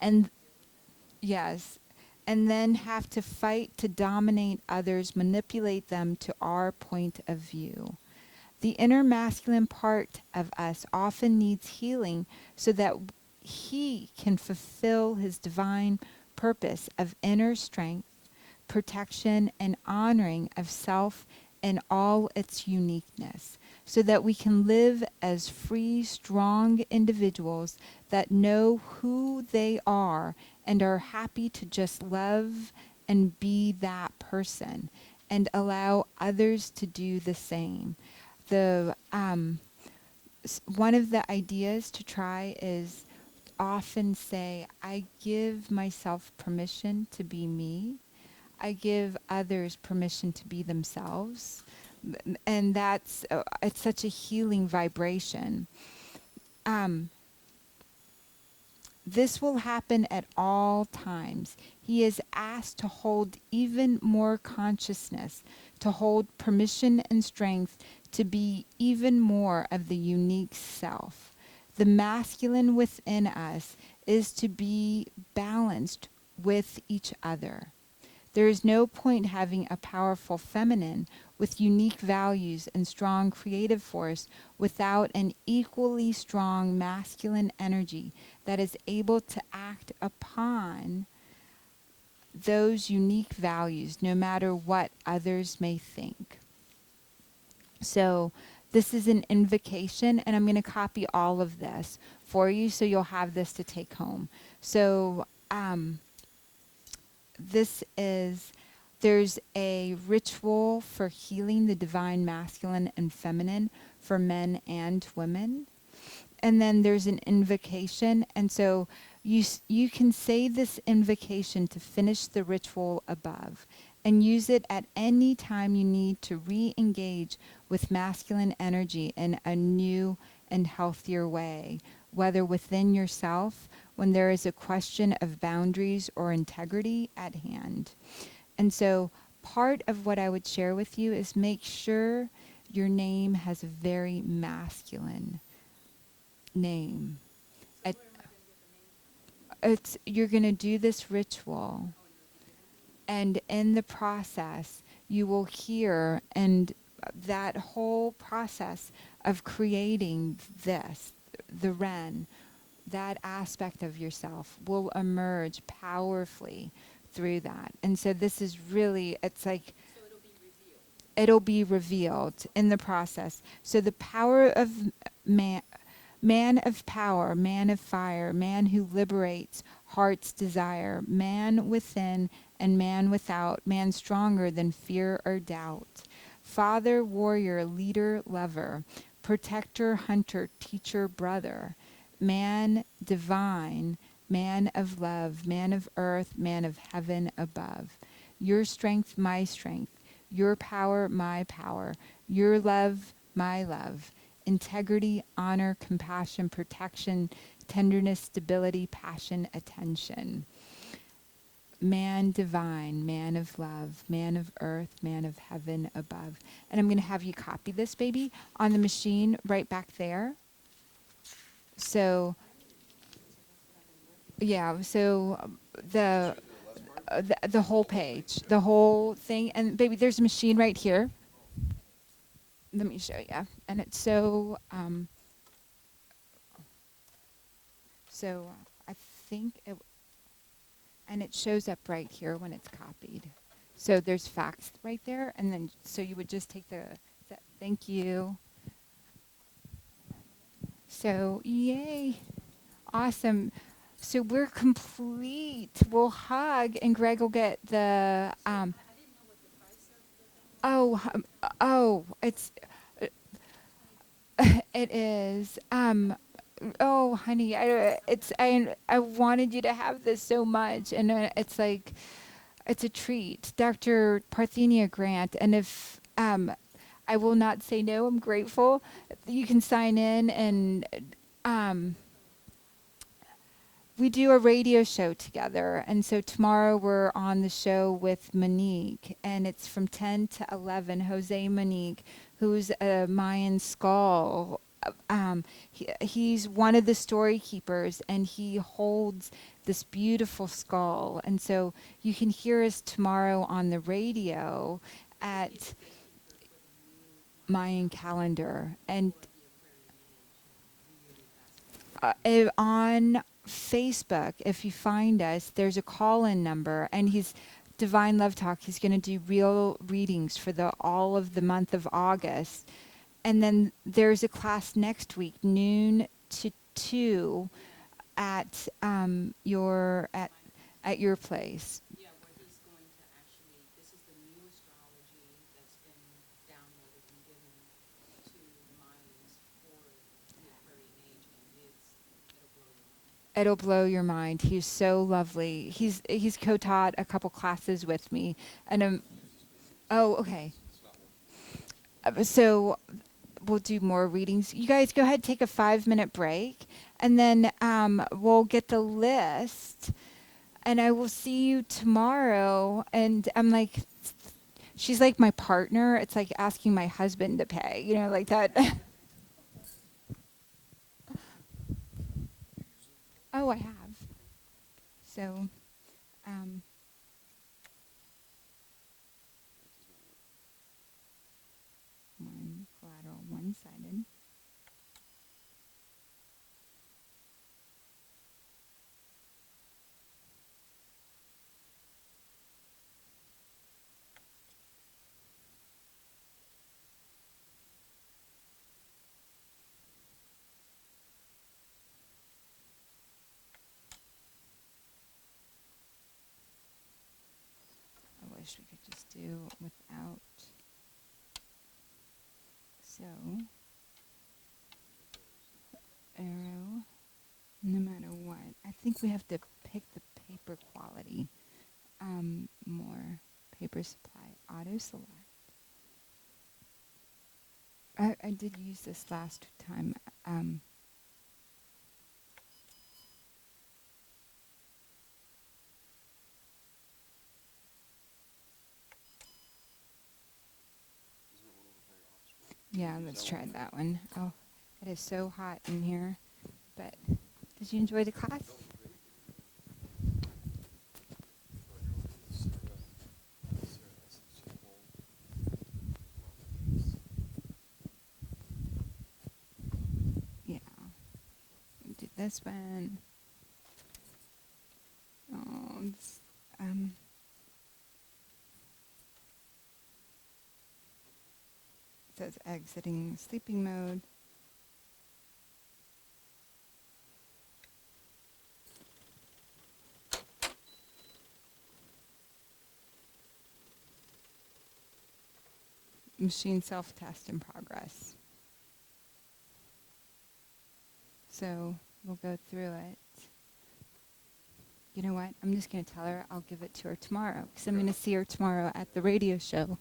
And yes, and then have to fight to dominate others, manipulate them to our point of view. The inner masculine part of us often needs healing so that he can fulfill his divine purpose of inner strength, protection, and honoring of self in all its uniqueness, so that we can live as free, strong individuals that know who they are and are happy to just love and be that person and allow others to do the same. The one of the ideas to try is often say, I give myself permission to be me. I give others permission to be themselves. And that's, it's such a healing vibration. This will happen at all times. He is asked to hold even more consciousness, to hold permission and strength to be even more of the unique self. The masculine within us is to be balanced with each other. There is no point having a powerful feminine with unique values and strong creative force without an equally strong masculine energy that is able to act upon those unique values no matter what others may think. So this is an invocation, and I'm going to copy all of this for you so you'll have this to take home. So there's a ritual for healing the divine masculine and feminine for men and women. And then there's an invocation. And so you can say this invocation to finish the ritual above and use it at any time you need to re-engage with masculine energy in a new and healthier way, whether within yourself, when there is a question of boundaries or integrity at hand. And so part of what I would share with you is make sure your name has a very masculine name. It- you're going to do this ritual, and in the process, you will hear, and that whole process of creating this, the Ren, that aspect of yourself will emerge powerfully through that. And so this is really, it's like, So it'll be revealed. it'll be revealed in the process. So the power of man, man of power, man of fire, man who liberates heart's desire, man within and man without, man stronger than fear or doubt. Father, warrior, leader, lover, protector, hunter, teacher, brother, man divine, man of love, man of earth, man of heaven above. Your strength, my strength. Your power, my power. Your love, my love. Integrity, honor, compassion, protection, tenderness, stability, passion, attention. Man divine, man of love, man of earth, man of heaven above. And I'm going to have you copy this, baby, on the machine right back there. So, yeah, so the whole page, the whole thing. And baby, there's a machine right here. Let me show you. And it's so I think it, and it shows up right here when it's copied. So there's facts right there, and then so you would just take thank you. So yay, awesome. So we're complete. We'll hug, and Greg will get the it's it is oh honey, I wanted you to have this so much, and it's like it's a treat. Dr. Parthenia Grant, and if I will not say no, I'm grateful. You can sign in, and we do a radio show together. And so tomorrow we're on the show with Monique, and it's from 10 to 11. Jose Monique, who's a Mayan skull. He's one of the story keepers, and he holds this beautiful skull. And so you can hear us tomorrow on the radio at Mayan calendar. And on Facebook, if you find us, there's a call-in number, and he's Divine Love Talk. He's going to do real readings for all of the month of August. And then there's a class next week, noon to 2, at your place. Yeah, where he's going to actually, this is the new astrology that's been downloaded and given to the Mayans for the Aquarian age, and it'll blow your mind. It'll blow your mind. He's so lovely. He's co-taught a couple classes with me, and oh, okay. So we'll do more readings. You guys go ahead, take a 5-minute break, and then we'll get the list, and I will see you tomorrow. And I'm like, she's like my partner. It's like asking my husband to pay, like that. Oh, I have. So, one collateral, one-sided. I wish we could just do without. So, arrow, no matter what. I think we have to pick the paper quality more. Paper supply, auto select. I did use this last time. Um, yeah, let's try that one. Oh, it is so hot in here. But did you enjoy the class? Yeah. Do this one. Oh, it's, it says exiting sleeping mode. Machine self-test in progress. So we'll go through it. You know what? I'm just going to tell her I'll give it to her tomorrow because I'm going to see her tomorrow at the radio show.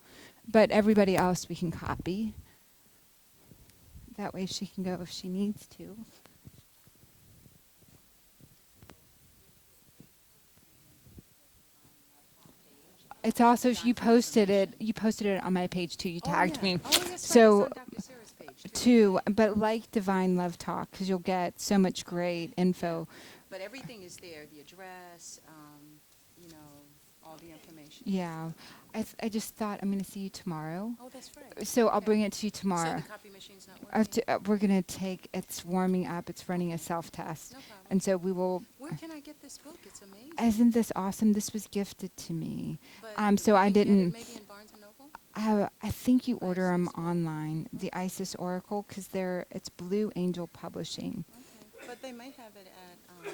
But everybody else we can copy. That way she can go if she needs to. It's also you posted it on my page too. You tagged me. Oh, yes, So right. It's on Dr. Sarah's page, too. but like Divine Love Talk because you'll get so much great info. But everything is there, the address, you know, all the information. Yeah. I just thought I'm going to see you tomorrow. Oh, that's right. So I'll Okay. bring it to you So tomorrow. the copy machine's not working? We're going to it's warming up. It's running a self-test. No problem. And so we will. Where can I get this book? It's amazing. Isn't this awesome? This was gifted to me. But So you I can get it didn't. maybe in Barnes & Noble? I think you order them online, the Isis Oracle, because it's Blue Angel Publishing. Okay. But they may have it at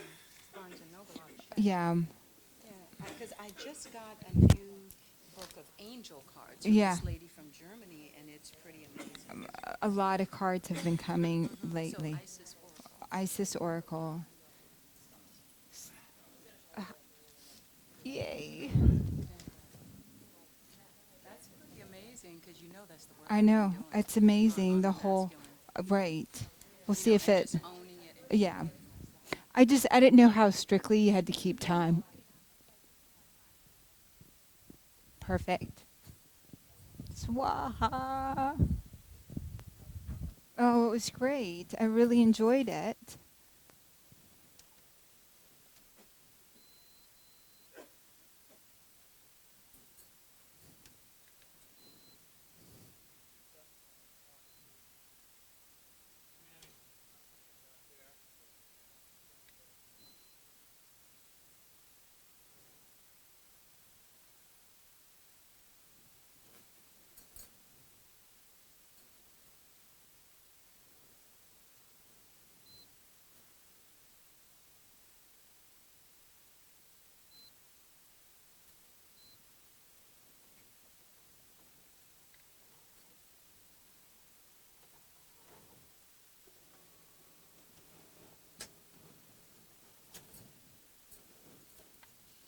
Barnes & Noble. I'll check. Yeah. Yeah, because I just got a new book of angel cards from Yeah. this lady from Germany, and it's pretty amazing. A lot of cards have been coming lately. So Isis Oracle. Isis Oracle. Yay. That's pretty amazing because you know that's the work. I I've been know. doing. It's amazing. The On whole. masculine. Right. We'll You see know, if and it. just owning it. Yeah. I didn't know how strictly you had to keep time. Perfect. Swaha. Oh, it was great. I really enjoyed it.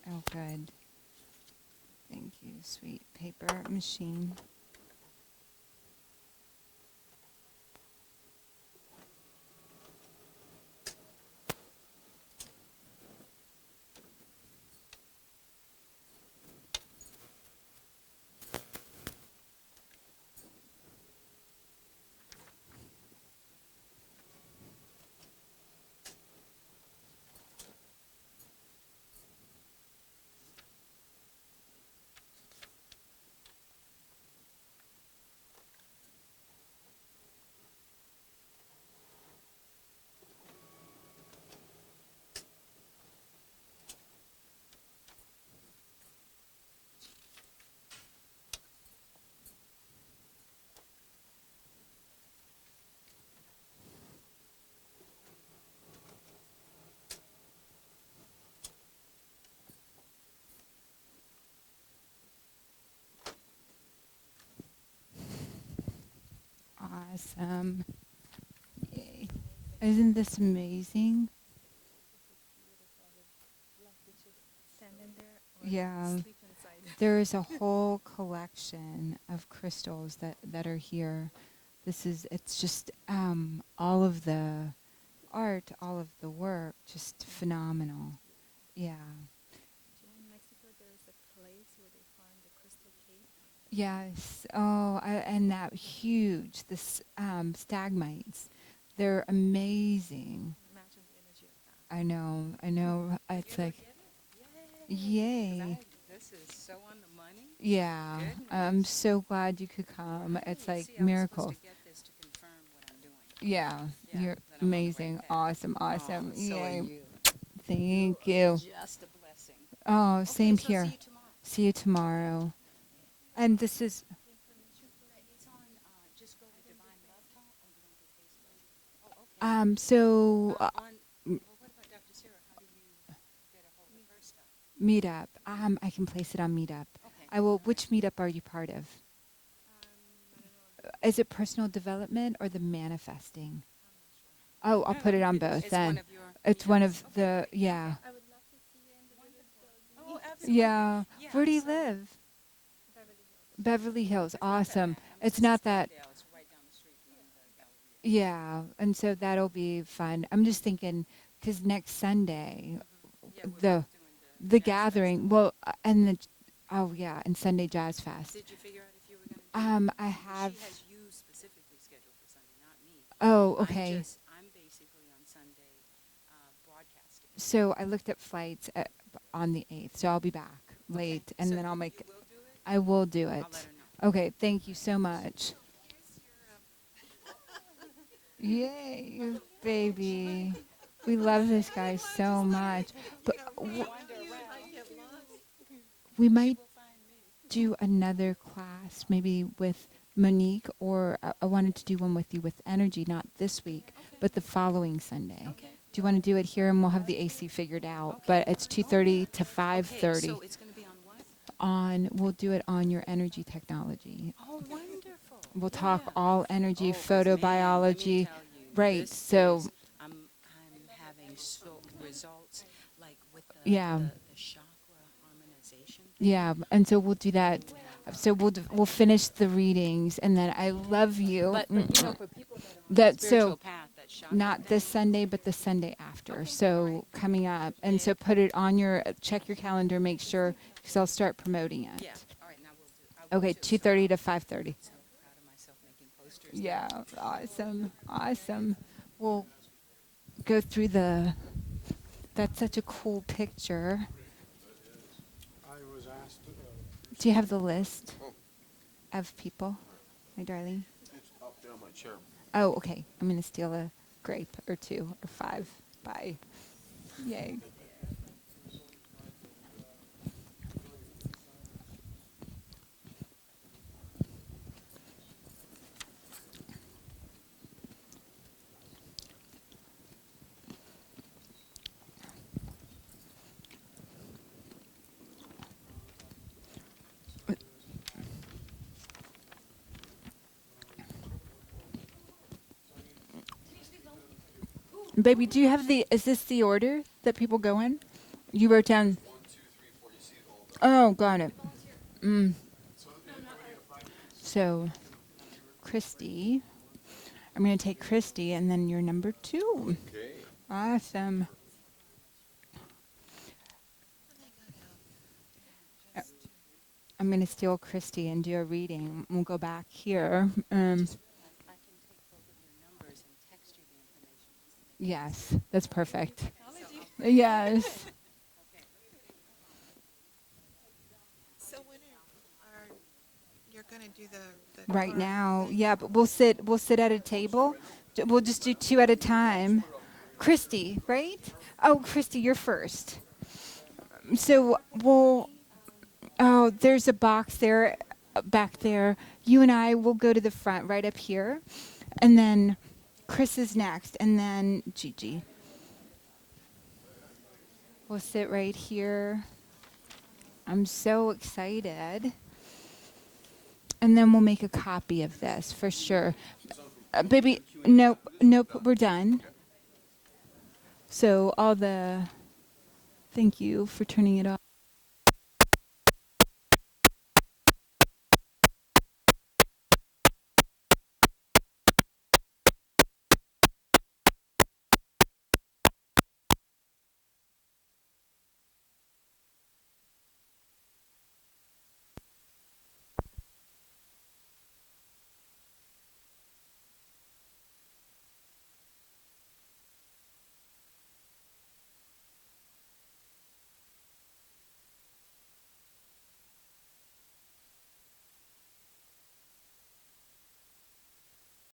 Oh, good. Thank you, sweet paper machine. Awesome. Yay. Isn't this amazing? Stand in there or Yeah. sleep inside. There is a whole collection of crystals that are here It's just all of the art, all of the work, just phenomenal. Yeah. Do you know in Mexico there's a place where they find the crystal cave? Yes. Oh, and that huge, stalagmites. They're amazing. Imagine the energy of that. I know. I know. It's like, yay. This is so on the money. Yeah. I'm Goodness. so glad you could come. It's like See, I was miracles. supposed to get this to confirm what I'm doing. Yeah. Yeah, You're that I'm on the right amazing. path. Awesome. Oh, Awesome. so are Yay. you. Thank you. Just a blessing. Oh, Okay, same so here. see you tomorrow. See you tomorrow. And this is, It's on, just go to Divine Love Talk or go to Facebook. Oh, okay. so Well, what about Dr. Sarah? How do you get a hold of her stuff? Meetup. I can place it on Meetup. Okay. I will. Which Meetup are you part of? I don't know. Is it personal development or the manifesting? I'm not sure. Oh, I'll put it on both It's then. one of your It's one meetups. of the, yeah. I would love to see you individually. Oh, absolutely. Yeah. Yeah, Where do you so- live? Beverly Hills. Beverly Hills. It's not that Awesome. bad. I'm It's in not that, Stevendale. It's right down the street from the Galleria. yeah. And so that'll be fun. I'm just thinking, because next Sunday, Yeah, we're the both doing the jazz gathering, festival. well, and the, oh yeah, and Sunday Jazz Fest. Did you figure out if you were going to do it? I have, She has you specifically scheduled for Sunday, not me. oh, okay. I'm basically on Sunday broadcasting. So I looked at flights on the 8th, so I'll be back late, Okay, and so then I'll you make, will do it? I will do it. I'll let her know. Okay, thank you so much. Here's your, Yay, baby. We love this guy so much. But you might get lost. we might do another class, maybe with Monique, or I wanted to do one with you with energy, not this week, but the following Sunday. Okay. Do you want to do it here, and we'll have the AC figured out? But it's 2:30 to 5:30. Okay, so it's going to be on what? We'll do it on your energy technology. Oh, wonderful. We'll talk Yeah. all energy, Oh, 'cause, man, let me photobiology. tell you, Right, this so is- I'm having so results like with Yeah. the chakra harmonization. yeah, and so we'll do that. So we'll finish the readings, and then I love you. But you know, for people that are on That- the spiritual so path, that chakra Not thing, this Sunday, but the Sunday after. So coming up, and so put it on your check your calendar. Make sure, because I'll start promoting it. Yeah. All right, now we'll do. I will Okay, too. 2:30 to 5:30. So proud of myself making posters. Yeah, awesome, awesome. We'll go through the. That's such a cool picture. I was asked, Do you have the list of people, my darling? It's up there on my chair. Oh, okay. I'm gonna steal a grape or 2 or 5. Bye. Yay. Baby, do you have is this the order that people go in? You wrote down, 1, 2, 3, 4. You see it all there. oh, got it. So, Christy, I'm going to take Christy, and then you're number 2. Okay. Awesome. I'm going to steal Christy and do a reading. We'll go back here. I can take both of your numbers and text you the information. Just to make Yes, that's perfect. Yes. So when are you're gonna do the Right card now, thing? yeah, but we'll sit at a table. We'll just do 2 at a time. Christy, right? Oh, Christy, you're first. So there's a box there, back there. You and I will go to the front, right up here, and then Chris is next, and then Gigi. We'll sit right here. I'm so excited. And then we'll make a copy of this for sure. Baby, nope, we're done. So thank you for turning it off.